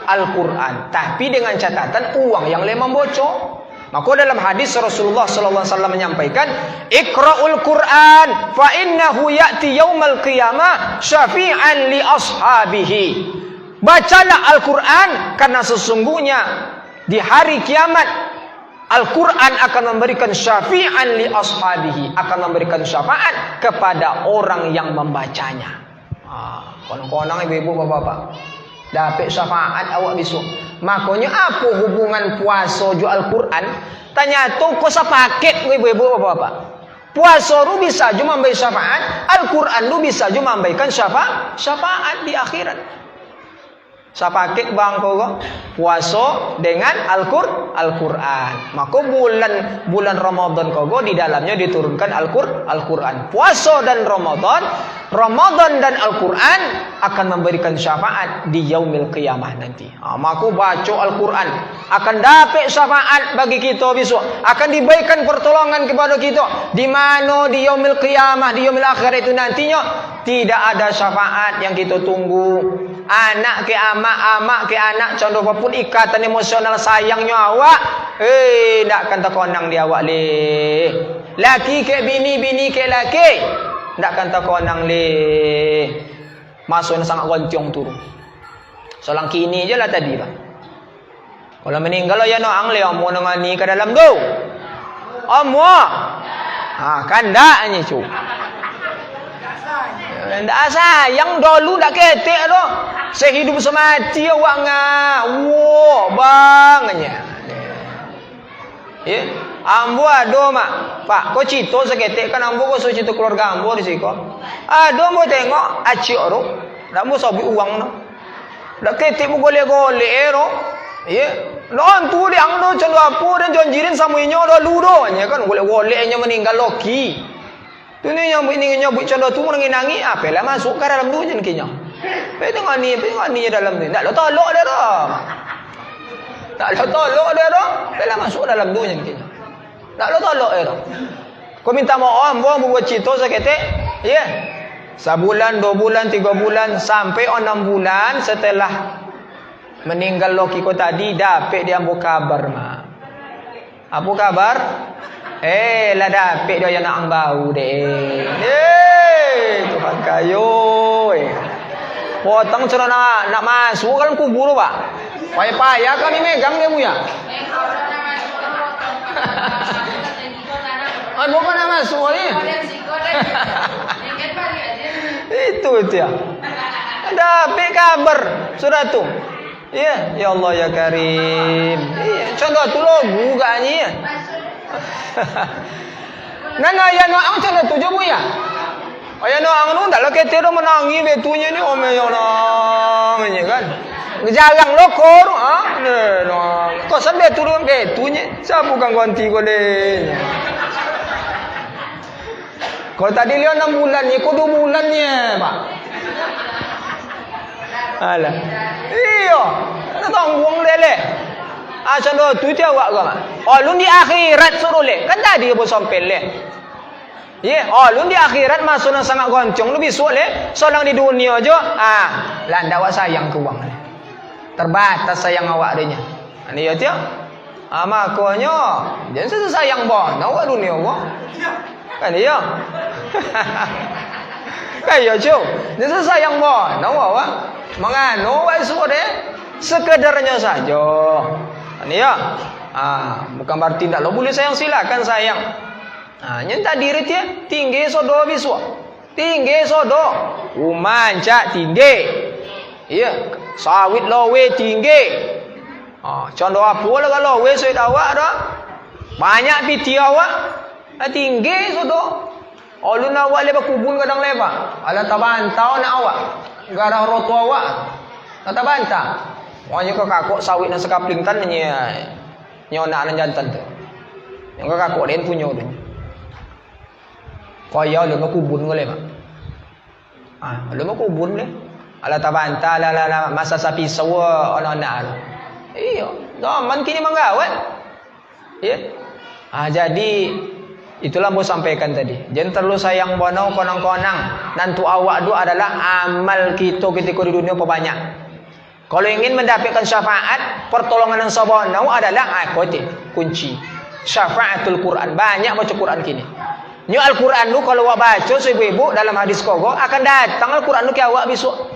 Al-Quran. Tapi dengan catatan uang yang le memboco. Maka dalam hadis Rasulullah sallallahu alaihi wasallam menyampaikan, "Iqra'ul Qur'an fa innahu ya'ti yaumal qiyamah syafi'an li ashabihi." Bacalah Al-Qur'an karena sesungguhnya di hari kiamat Al-Qur'an akan memberikan syafi'an li ashabihi, akan memberikan syafaat kepada orang yang membacanya. Konon-konon ibu-ibu bapak-bapak dapat syafaat awak besok. Makanya apa hubungan puasa ju Al-Quran? Tanya tu kosa paket ibu-ibu bapak-bapak. Puasa lu bisa cuma memberi syafaat, Al-Quran lu bisa cuma memberikan syafaat di akhirat. Sapaket bang kau puasa dengan Al-Quran. Maka bulan Ramadan kau di dalamnya diturunkan Al-Quran. Puasa dan Ramadan dan Al-Quran akan memberikan syafaat di yaumil qiyamah nanti. Maka baca Al-Quran akan dapat syafaat bagi kita besok. Akan diberikan pertolongan kepada kita. Di mana di yaumil qiyamah, di yaumil akhir itu nantinya tidak ada syafaat yang kita tunggu. Anak ke amak ke anak, contoh apapun ikatan emosional sayangnya awak, tak akan terkonang di awak le. Laki ke bini, bini ke laki, tak akan terkonang le. Masuk yang sangat gontiong turun. Solang kini je lah tadi lah. Kalau meninggal ya no ang le amo nang ani ke dalam tu. Amo. Kan dak ni cu. Ndak sayang dulu dak ketek tu. Sehidup semati awak ngah. Wo bangnya. Ya, ambo ado mak. Pak, kau cito seketek kan ambo kau suci tu keluarga ambo di siko. Ado ambo tengok acik ro. Dak mo sabi uang no. Dak ketek mo gole-gole ro. Ya, non tu dia ang do cendo apo dan jonjirin samuinyo do ludo nya kan gole-gole nya meninggal loki. Tu ni yang ini nyabut cendo tu menangi apalah masuk ke dalam tu jen kinya. Pe tengok ni dalam ni. Tak lo tolok dia dah. Tak lo tolok dia dah. Pelah masuk dalam tu jen kinya. Tak lo tolok dia dah. Kau minta maaf buang buat cito seketek. Ya. Sebulan, 2 bulan, 3 bulan sampai 6 bulan setelah meninggal loki ko tadi dapat dia ambo kabar mak. Apa kabar? Lah dapat dia yang nak bau deh. Tuhan kayo. Potong cara nak masuk dalam kubur pak. Payah-payah kami megang dia punya. Bukan nak masuk ni. Itu ya. Dapat kabar sudah tu. Ya, ya Allah ya Karim. Iya, contoh tu logo gaknya ya. Nana ya no ang contoh tu je bu ya. Aya no ang nu dak leke tero menangi betunya ni ome ya nang nya kan. Jarang lokor no. Kok sampai turun betunya. Siapa bukan ganti golenya. Kalau tadi dia 6 bulan ni, kau 2 bulannya, Pak. Alah. Iya. Nak tanggung lele. Contoh tu dia awak ke mak? Lu di akhirat suruh le. Kan tadi dia sampai le. Ya, lu di akhirat masuk nang sangat goncong lu besok le. Solang di dunia aja. Landa awak sayang ke wang le. Terbatas sayang awak denya. Ani ya dia. Makanya jangan sayang bon. Awak dunia awak. Kan ya. Kayak jo. Jangan sayang bon. Awak. Mengano awak suruh deh. Sekedarnya saja. Ini ya. Bukan berarti tidak lo boleh sayang, silakan sayang. Nyenta diri dia tinggi sodo biswa. Tinggi sodo. Umanca tinggi. Iya, sawit lowe tinggi. Contoh apa lah kalau lowe sawit awak dah. Banyak piti awak. Tinggi sodo. Lu nak awak lepas kubun kadang lepas. Ala tabantau nak awak. Garah roto awak. Tak bantah. Wanya kau kakok sawit dan sekapling tan nyonak dan jantan tu. Yang kau kakok lain punya tu. Kau ya lu mau kubun boleh mak. Lu mau kubun boleh. Ala tabanta la masa sapi sawa anak-anak. Iya, zaman kini menggawat. Ya. Jadi itulah mau sampaikan tadi. Jangan terlalu sayang bonau konang-konang. Nantu awak tu adalah amal kita ketika di dunia banyak. Kalau ingin mendapatkan syafaat, pertolongan yang sabonau adalah kunci. Syafaatul Quran. Banyak baca Quran kini. Nyu Al-Quran lu kalau awak baca ibu-ibu dalam hadis kogo akan datang Al-Quran lu ke awak besok.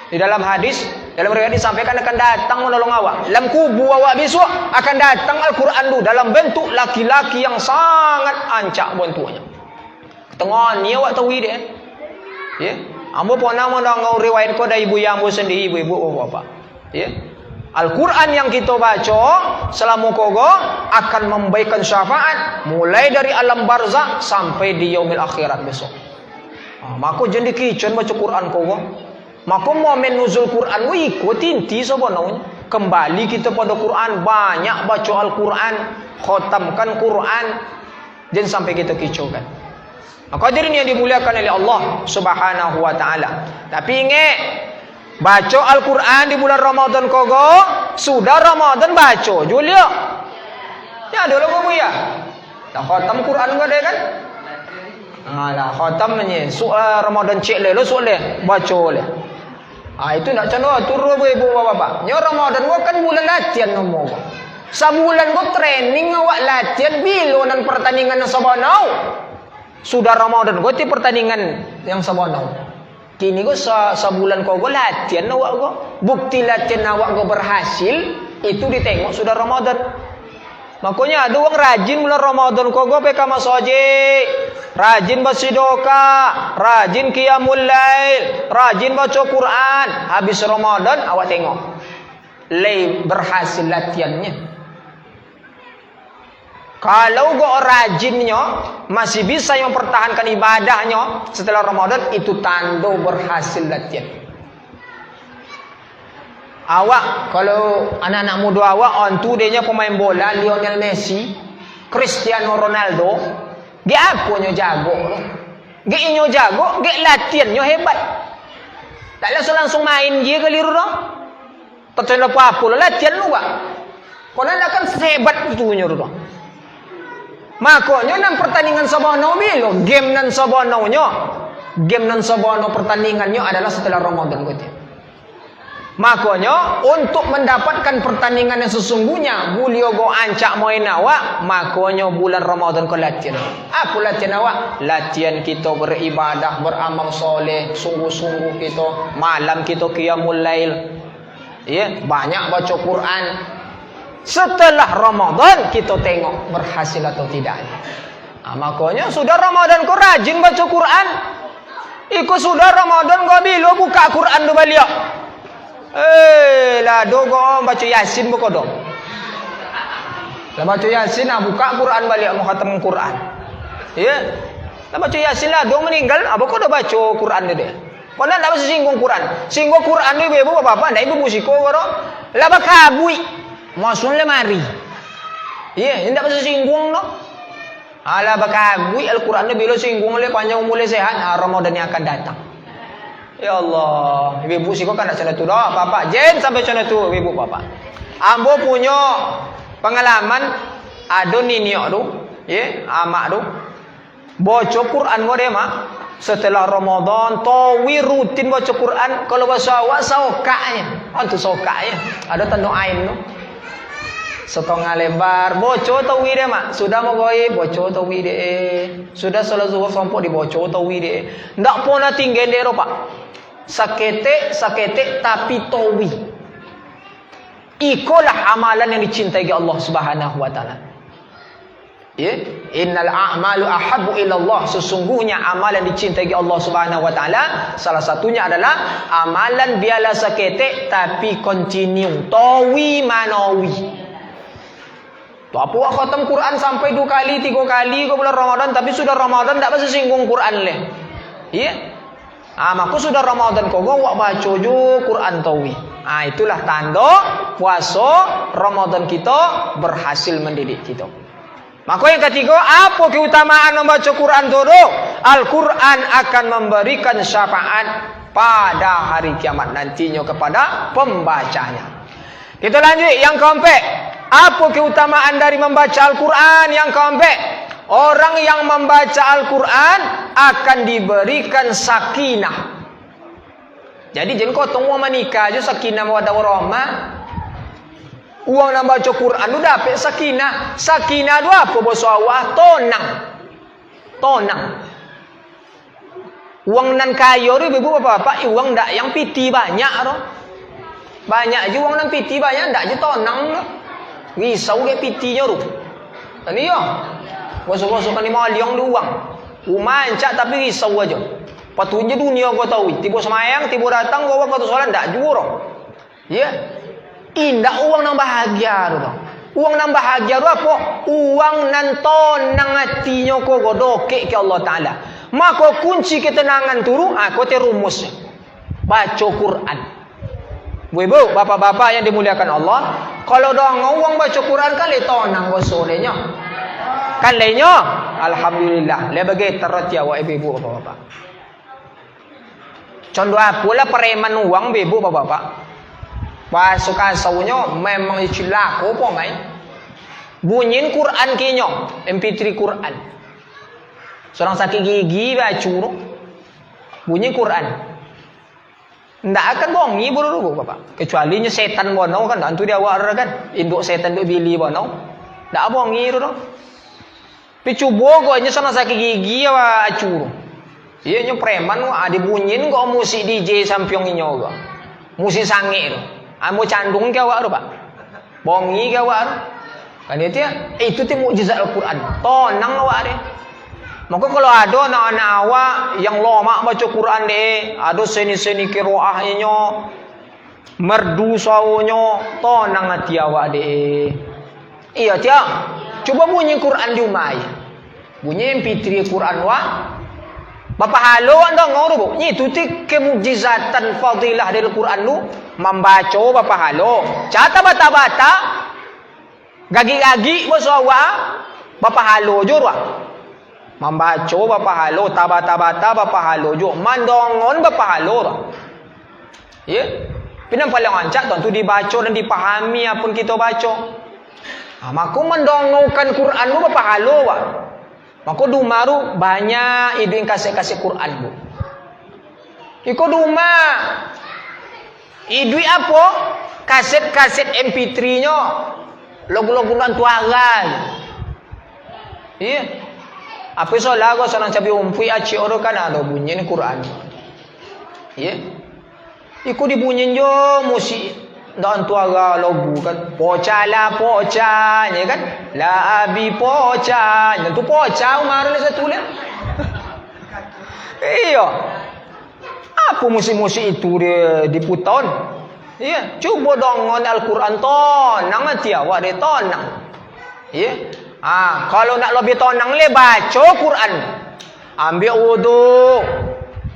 Di dalam hadis, dalam riwayat disampaikan akan datang menolong awak. Dalam kubu awak besok akan datang Al-Quran lu dalam bentuk laki-laki yang sangat ancak bentuknya. Tengah ni awak tahu dia. Ya. Ambo pernah mendengar riwayat ko dari ibu yang ambo sendiri, ibu-ibu bapak. Ya. Al-Quran yang kita baca selama kogo akan memberikan syafaat mulai dari alam barzakh sampai di yaumil akhirat besok. Maka jadi kicun baca Quran kogo. Maka momen nuzul Quran ikut inti sebenarnya. Kembali kita pada Quran, banyak baca Al-Quran, khatamkan Quran, jangan sampai kita kicaukan. Maka hadirin yang dimuliakan oleh Allah Subhanahu wa taala. Tapi ingat, baca Al-Quran di bulan Ramadan kogo, sudah Ramadan baca Julia. Ya ada logo ya. Tak khatam Quran enggak ada kan? Lah khatam ni Ramadan cek le lo soleh baca le. Itu nak contoh turun ibu bapak. Nya Ramadan gua kan bulan latihan nombor. Sebulan gua training awak latihan bilo dan pertandingan yang sabanau. Sudah Ramadan gua ti pertandingan yang sabanau. Kini gua sebulan kau gua latihan awak gua. Bukti latihan awak gua berhasil. Itu ditengok sudah Ramadan. Makanya ada orang rajin bulan Ramadan kok gue peka masoje, rajin bersedekah, rajin qiyamul lail, rajin baca Quran. Habis Ramadan awak tengok, berhasil latihannya. Kalau gue rajinnya masih bisa mempertahankan ibadahnya setelah Ramadan, itu tanda berhasil latihan. Awak kalau anak-anak muda awak ontu dia pemain bola Lionel Messi, Cristiano Ronaldo, ge apa nyo jago? Ge inyo jago, ge latihan nyo hebat. Tak langsung main je keliru dah. Tak ada apa-apa latihan lu gak. Kau nak kan sehebat itu nyo dah. Makanya nang pertandingan sabono bilo, game nan sabono nyo, game nan sabono pertandingannya adalah setelah Ramadan gitu. Makanya untuk mendapatkan pertandingan yang sesungguhnya beliau go ancak main awak, makanya bulan Ramadan kau latihan. Apa latihan awak? Latihan kita beribadah, beramal soleh, sungguh-sungguh kita, malam kita qiyamul lail. Ya, banyak baca Quran. Setelah Ramadan kita tengok berhasil atau tidak. Makanya sudah Ramadan kau rajin baca Quran. Ikut sudah Ramadan kau bilo buka Quran tu balik. Lah dogo baca Yasin buka dong. Lah baca Yasin buka Quran balik mau khatam Quran. Ya. Lah baca Yasin lah dong meninggal, apa kau dah baca Quran dia. Kau nak baca singgung Quran. Singgung Quran ni ibu apa-apa, ndak ibu musiko kau. Lah bakabui. Masun lemari. Ya, ndak baca singgung no. Ala bakabui Al-Quran ni bila singgung le panjang umur sehat, Ramadan yang akan datang. Ya Allah, ibu sih kok kan nak cina tu dah, bapak jen sampai cina tu, ibu bapak. Ambo punya pengalaman, ada niniok tu, ya, amak tu, baca Quran mo dia mak. Setelah Ramadan, tawi rutin baca Quran. Kalau bahasa awak saukaknya, tu saukaknya, ada tanda ain tu. Setengah lebar, baca tawi dia mak. Sudah mau goib, baca tawi dia. Sudah salat zuhur sampai dibaca tawi dia. Ndak pernah tinggal dia pak. Sakete tapi tawi. Ikulah amalan yang dicintai Allah Subhanahu wa taala. Ya, innal a'malu ahabbu ila Allah. Sesungguhnya amalan dicintai Allah Subhanahu wa taala salah satunya adalah amalan biala sakete tapi continue, tawi manawi. Tu apa awak khatam Quran sampai 2 kali, 3 kali ke bulan Ramadan tapi sudah Ramadan tak pasal singgung Quran leh. Ya. Maka sudah Ramadan kau awak baca jo Quran tawi. Itulah tanda puasa Ramadan kita berhasil mendidik kita. Maka yang ketiga, apa keutamaan membaca Quran tu? Al-Quran akan memberikan syafaat pada hari kiamat nantinya kepada pembacanya. Kita lanjut yang keempat. Apa keutamaan dari membaca Al-Quran? Yang keempat, orang yang membaca Al-Quran akan diberikan sakinah. Jadi jangan kau tunggu menikah je sakinah mawaddah warahmah. Uang nak baca Quran tu dapat sakinah. Sakinah tu apa bahasa awak? Tonang. Uang nan kaya tu ibu bapak, uang ndak yang piti banyak tu. Banyak je uang nan piti banyak, ndak je tonang tu. Risau ke pitinya tu. Tadi ya. Bosok-bosok kan 5 liang tu uang. Mancak tapi risau aja. Patutnya dunia kau tahu. Tiba semayang, tiba datang kau waktu solat ndak juro. Ya. Indah uang nang bahagia tu. Uang nang bahagia tu apa? Uang nan tonang hatinya kau godokek ke Allah Taala. Maka kunci ketenangan turu, kau terumus. Baca Quran. Bu, bapak-bapak yang dimuliakan Allah, kalau dah uang baca Quran kan le tonang kau sorenya. Kan lenya, alhamdulillah. Le bagi terati awak ibu bapak-bapak. Contoh apalah preman uang ibu bapak-bapak. Bahasa kasaunya memang icilaku apa main. Bunyin Quran kinyo, MP3 Quran. Seorang sakit gigi baca bunyi Quran. Ndak akan bongi buru bapak. Kecuali nya setan bono kan, antu dia awak kan. Induk setan duk bili bono. Ndak bongi tu. Picu bogo nya seorang sakit gigi wa acuru. Iya nya preman ada bunyin kok musik DJ sampiong inyo go. Musik sange tu. Mau candung ke awak tu pak? Bongi ke awak tu? Kan dia tiap. Itu tu mukjizat Al-Quran. Tonang awak dia. Maka kalau ada anak-anak awak yang lama baca Quran dia, ada seni-seni qiraahnya, merdu saunya, tonang hati awak dia. Iya tiap. Coba bunyi Quran di rumah. Bunyi MP3 Quran awak. Bapa halo anda ngoro bu. Ni tu ti kemukjizatan fadilah dari Al-Quran tu. Membaca bapa halo. Cata bata-bata. Gagi-gagi bahasa awak. Bapa halo jo wak. Membaca bapa halo, tabata-bata bapa halo jo. Mandongon bapa halo wak. Ya. Pinang paling ancak tu dibaca dan dipahami apa kita baca. Maka mendongokan Quran tu bapa halo wak. Maka dumaru banyak ibu yang kasih Quran bu. Iko duma idu apa? Kaset-kaset MP3 nya logo-logo tuaran. Iya. Apa solah ko sanang cabi umpui aci oro kan ada bunyi ni Quran. Iya. Iko dibunyin jo musik dan tuara logo kan poca la poca nya kan la abi poca nya tu poca umar ni satu le. Iya. Apa musik-musik itu dia diputon? Iya, cuba dongon Al-Quran tonang hati awak dia tonang. Iya. Kalau nak lebih tonang le baca Quran. Ambil wudu.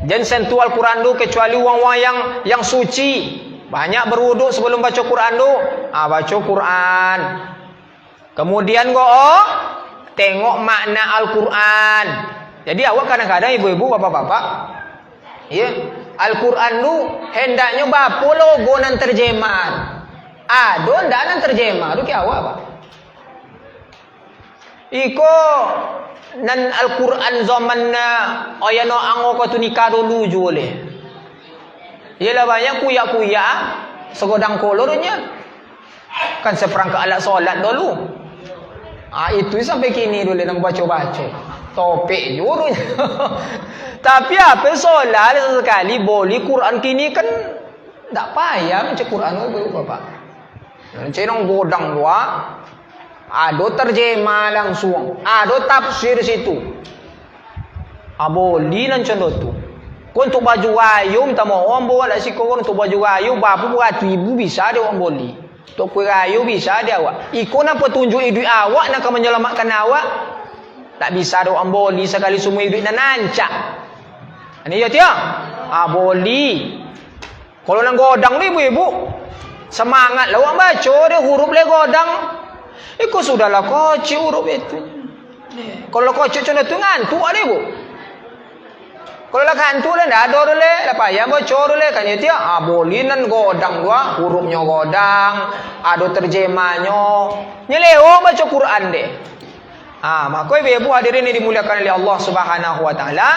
Jangan sentuh Al-Quran tu kecuali wang-wang yang suci. Banyak berwuduk sebelum baca Quran tu. Baca Quran. Kemudian tengok makna Al-Quran. Jadi awak kadang-kadang ibu-ibu, bapak-bapak, ya, Al-Quran tu hendaknya bapa logo nan terjemahan. Ada ndak nan terjemah tu ke awak apa? Iko nan Al-Quran zaman oyano ango ko tu nikah dulu jule. Ialah banyak kuyak-kuyak segodang kolornya. Kan seperangkat alat solat dulu. Itu sampai kini dulu nak baca-baca. Topik jurunya. Tapi apa solat sekali boleh Quran kini kan tak payah macam Quran tu Bapak. Macam nang godang dua. Ada terjemah langsung. Ada tafsir situ. Boleh nan contoh tu. Untuk baju gayu minta mohon bawa lah si korang untuk baju gayu bapa buat ibu bisa dia orang boleh. Untuk kue gayu bisa dia awak. Iko nak petunjuk hidup awak nak menyelamatkan awak. Tak bisa dia orang boleh sekali semua hidup nak nancak. Ini ya tiap. Boleh. Kalau nak godang ni ibu-ibu semangat lah orang baca dia huruf le godang. Iko sudahlah kocik huruf itu. Kalau kocik contoh tu ngantuk ada ibu. Kalau lah kantu lah ndak ada dulu, lah payah bocor dulu kan ya tiap. Boleh nan godang gua, hurufnya godang, ada terjemahnya. Nyeleo baca Quran deh. Maka ibu hadirin ini dimuliakan oleh Allah Subhanahu wa taala.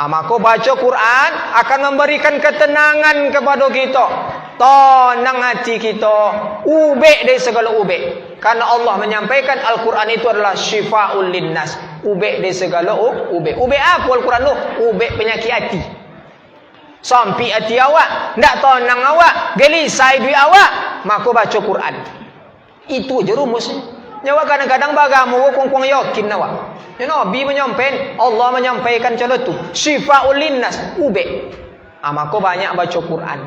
Maka baca Quran akan memberikan ketenangan kepada kita. Tenang hati kita, ubek dari segala ubek. Karena Allah menyampaikan Al-Quran itu adalah syifaul linnas. Ubek dari segala ubek. Ubek apa Al-Quran tu? Ubek penyakit hati. Sampai hati awak, ndak tenang awak, gelisah hidup awak, maka baca Quran. Itu je rumusnya. Nyawa kadang-kadang bagamu kuang-kuang yakin awak. Ya Nabi menyampaikan, Allah menyampaikan contoh tu, syifaul linnas, ubek. Maka banyak baca Quran.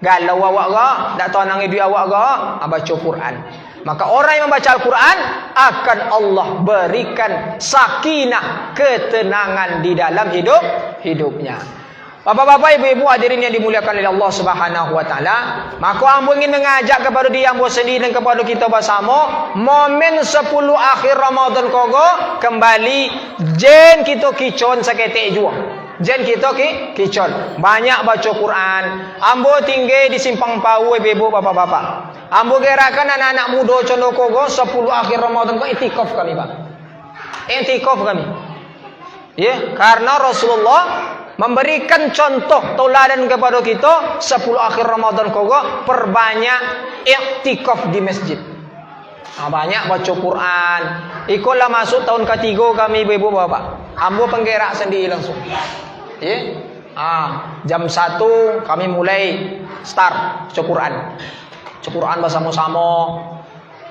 Galau awak ga, ndak tenang hidup awak ga, baca Quran. Maka orang yang membaca Al-Quran akan Allah berikan sakinah, ketenangan di dalam hidupnya. Bapak-bapak, ibu-ibu hadirin yang dimuliakan oleh Allah Subhanahu wa taala, maka ambo ingin mengajak kepada dia ambo sendiri dan kepada kita bersama momen 10 akhir Ramadan kogo kembali jen kita kicon saketek jua. Jen kita kicon. Banyak baca Quran. Ambo tinggal di Simpang Pau ibu-ibu bapak-bapak. Ambo gerakan anak-anak muda contoh kogo 10 akhir Ramadan ko itikaf kami, Pak. Itikaf kami. Ya, karena Rasulullah memberikan contoh tauladan kepada kita 10 akhir Ramadan kogo perbanyak iktikaf di masjid. Banyak baca Quran. Ikutlah masuk tahun ketiga kami ibu-ibu bapak. Ambo penggerak sendiri langsung. Ya. Jam 1 kami mulai start baca Quran. Baca Quran bersama-sama.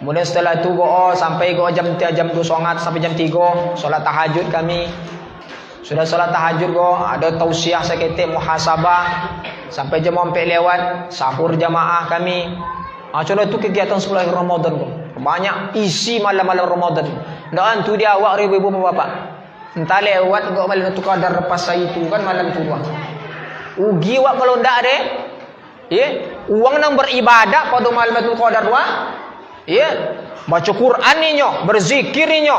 Kemudian setelah itu sampai jam 2 songat sampai jam 3 solat tahajud kami. Sudah solat tahajud ada tausiah seketik muhasabah sampai jam 4 lewat sahur jamaah kami. Contoh itu kegiatan 10 Ramadan banyak isi malam-malam Ramadan. Dan tu dia awak ibu bapak. Entah lewat malam tu kadar pas itu kan malam tu. Ugi awak kalau ndak deh. Uang nang beribadah pada malam tu kadar baca Quran ninyo, berzikir ninyo.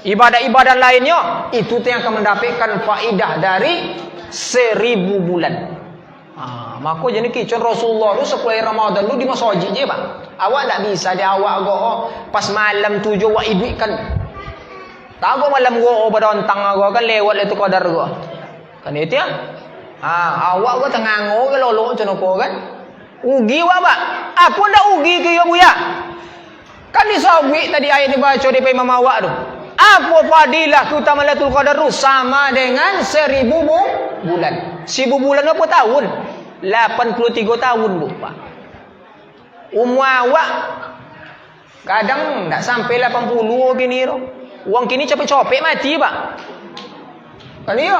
Ibadah-ibadah lainnya itu yang akan mendapatkan faedah dari 1000 bulan. Maka jadi kicon Rasulullah tu 10 Ramadan tu di masjid je bang. Awak tak bisa dia awak pas malam 7 awak idikkan. Tak malam berontang kan lewat itu qadar kan itu ya. Awak tengah ke lolok macam apa kan? Ugi awak pak. Aku ndak ugi ke ya buya. Kan disawik tadi ayat dibaca di Imam awak tu. Apa fadilah keutamaan Lailatul Qadar tu sama dengan 1000 bulan. 1000 bulan berapa tahun? 83 tahun bu pak. Umur awak kadang tak sampai 80 gini tu. Uang kini capek-capek mati pak. Kan iya.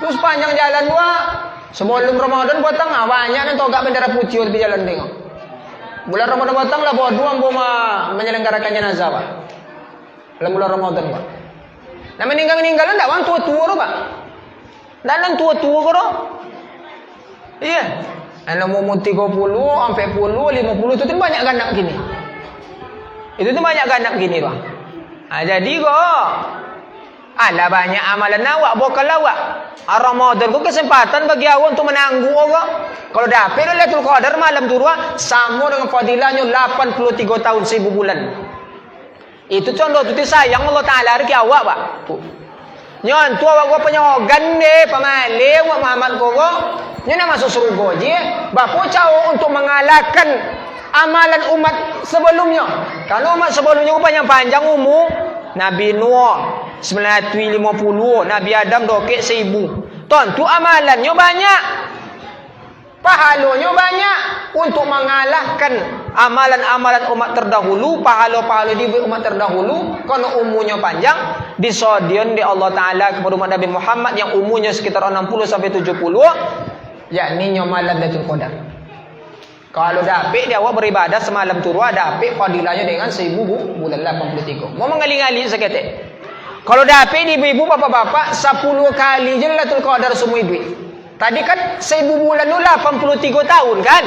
Terus panjang jalan gua sebelum Ramadan potong banyak nan togak bendera putih di jalan tengok. Bulan Ramadan potong lah bawa dua menyelenggarakan jenazah pak. Dalam bulan Ramadan pak. Nah meninggal-meninggalan tak bang tua-tua tu pak. Dan tua-tua tu. Iya. Anda mau 30, 40, 50 itu banyak ganap gini. Itu banyak ganap gini bang. Jadi ada banyak amalan awak bokal awak. Ramadan ku kesempatan bagi awak untuk menangguh awak. Kalau dapat Lailatul Qadar malam turwa sama dengan fadilahnya 83 tahun 1000 bulan. Itu contoh tu sayang Allah Taala ke awak pak. Nyon tu awak gua penyogan deh pamale awak Muhammad kogo. Nyon nak masuk surga je. Bapa cau untuk mengalahkan amalan umat sebelumnya. Kalau umat sebelumnya panjang-panjang umur Nabi Nuh 950, Nabi Adam dokek 1000. Tuan tu amalannya banyak. Pahalanya banyak untuk mengalahkan amalan-amalan umat terdahulu, pahala-pahala di umat terdahulu karena umurnya panjang disodian di Allah Taala kepada umat Nabi Muhammad yang umurnya sekitar 60 sampai 70 yakni malam Lailatul Qadar. Kalau dapat dia awak beribadah semalam turwa dapat fadilahnya dengan 1000 bulan 83. Mau mengali-ngali seketik. Kalau dapat ibu-ibu bapak-bapak 10 kali je Lailatul Qadar semua duit. Tadi kan 1000 bulan tu 83 tahun kan?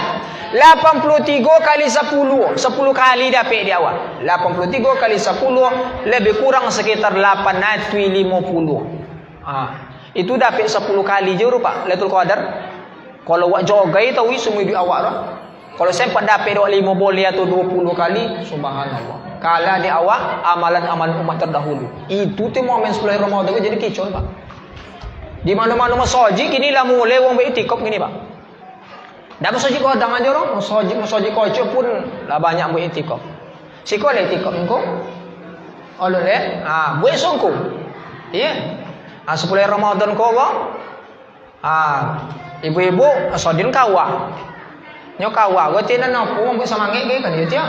83 kali 10. 10 kali dapat dia awak. 83 kali 10 lebih kurang sekitar 850. Itu dapat 10 kali je rupa Lailatul Qadar. Kalau awak jogai tahu semua duit awak dah. Kalau sempat dapat 5 boleh atau 20 kali, subhanallah. Kalau di awak amalan-amalan umat terdahulu. Itu tu momen 10 Ramadan jadi kicau pak. Di mana-mana masjid kini lah mulai wong beriktikaf gini pak. Dah masjid kau datang aja orang, masjid kocok pun lah banyak beriktikaf. Siko le iktikaf engkau. Olo le, buat songko. Iya. 10 Ramadan kau ibu-ibu sodin kawa. Nyo kawa gua tinan aku mau semangat ke kan dia dia.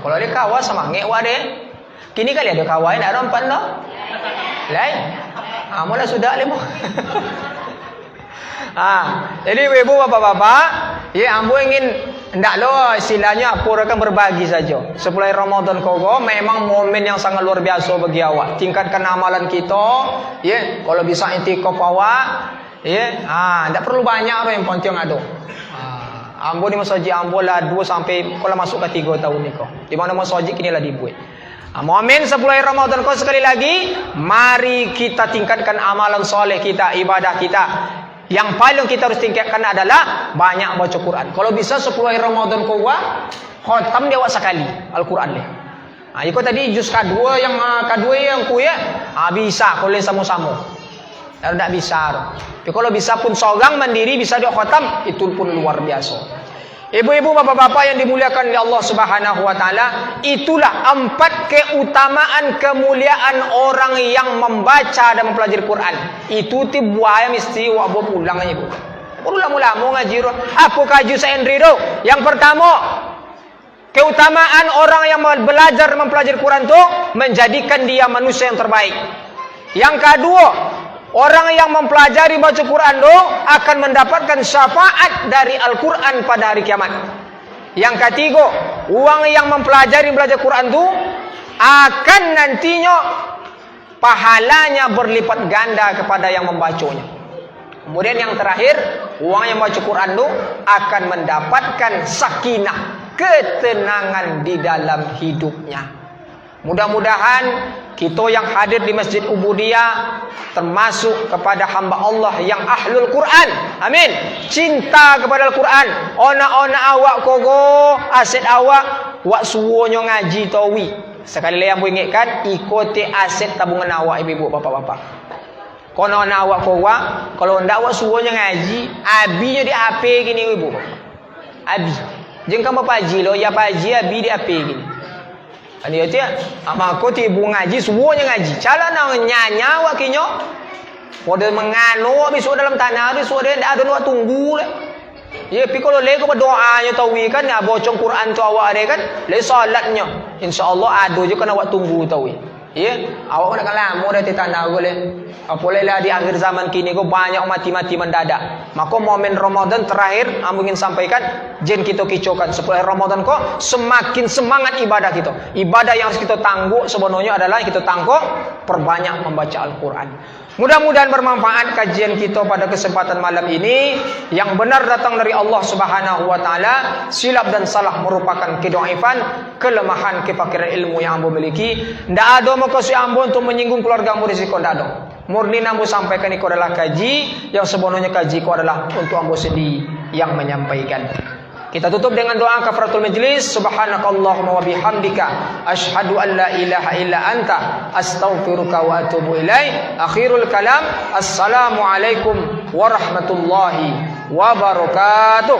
Kalau dia kawa semangat wa deh. Kini kali ada kawa nak rompan dah. Lain. Mula sudah lemo. Jadi ibu bapak-bapak, ya ambo ingin ndak lo istilahnya apa akan berbagi saja. 10 Ramadan kogo memang momen yang sangat luar biasa bagi awak. Tingkatkan amalan kita, ya. Kalau bisa intikaf awak, ya. Ndak perlu banyak orang yang penting ada. Ambo di masjid ambo lah 2 sampai kalau masuk ke 3 tahun ni kau. Di mana masjid kini lah dibuat. Momen 10 Ramadan kau sekali lagi, mari kita tingkatkan amalan soleh kita, ibadah kita. Yang paling kita harus tingkatkan adalah banyak baca Quran. Kalau bisa 10 Ramadan kau khatam dia sekali Al-Quran dia. Ikut tadi juz kedua yang ku ya, bisa kalau sama-sama. Kalau tak bisa. Tapi kalau bisa pun seorang mandiri bisa dia khatam, itu pun luar biasa. Ibu-ibu, bapak-bapak yang dimuliakan oleh Allah Subhanahu wa taala, itulah 4 keutamaan kemuliaan orang yang membaca dan mempelajari Quran. Itu buaya mesti wa pulang ibu. Perlu lama-lama ngaji. Apa kaju Saendri tu? Yang pertama, Keutamaan orang yang belajar mempelajari Quran itu menjadikan dia manusia yang terbaik. Yang kedua, orang yang mempelajari baca Quran itu akan mendapatkan syafaat dari Al-Quran pada hari kiamat. Yang ketiga, orang yang mempelajari belajar Quran itu akan nantinya pahalanya berlipat ganda kepada yang membacanya. Kemudian yang terakhir, orang yang baca Quran itu akan mendapatkan sakinah, ketenangan di dalam hidupnya. Mudah-mudahan kita yang hadir di Masjid Ubudiyah termasuk kepada hamba Allah yang ahlul Quran. Amin. Cinta kepada Al-Quran. Ona-ona awak kogo, aset awak wak suwonyo ngaji tawi. Sekali lagi yang ingatkan, ikuti aset tabungan awak ibu-ibu, bapak-bapak. Kono na awak kowa, kalau ndak awak suruhnya ngaji, abinya di AP gini ibu. Abi. Jeng kamu paji lo, ya paji abi di AP gini. Ani ya dia, ama aku ti ibu ngaji, suruhnya ngaji. Cala na nyanya awak kinyo. Model mengano besok dalam tanah besok dia ndak ada nak tunggu le. Ya, pi kalau lego berdoanya tawi kan, ya bocong Quran tu awak ada kan, le salatnya. Insyaallah ada je kan awak tunggu tawi. Ya, awak nak lama dah tanda boleh. Apalagi di akhir zaman kini kau banyak mati-mati mendadak. Maka momen Ramadan terakhir, aku ingin sampaikan, jen kita kicaukan supaya Ramadan kau semakin semangat ibadah kita. Ibadah yang harus kita tangguh sebenarnya adalah kita tangguh perbanyak membaca Al-Quran. Mudah-mudahan bermanfaat kajian kita pada kesempatan malam ini. Yang benar datang dari Allah Subhanahu wa taala, silap dan salah merupakan kedoifan, kelemahan, kefakiran ilmu yang ambo miliki. Ndak ada makasih ambo untuk menyinggung keluarga ambo risiko ndak ada. Murni ambo sampaikan itu adalah kaji yang sebenarnya kaji itu adalah untuk ambo sendiri yang menyampaikan. Kita tutup dengan doa kafaratul majlis. Subhanakallahumma wa bihamdika asyhadu an la ilaha illa anta astaghfiruka wa atubu ilaik. Akhirul kalam, assalamualaikum warahmatullahi wabarakatuh.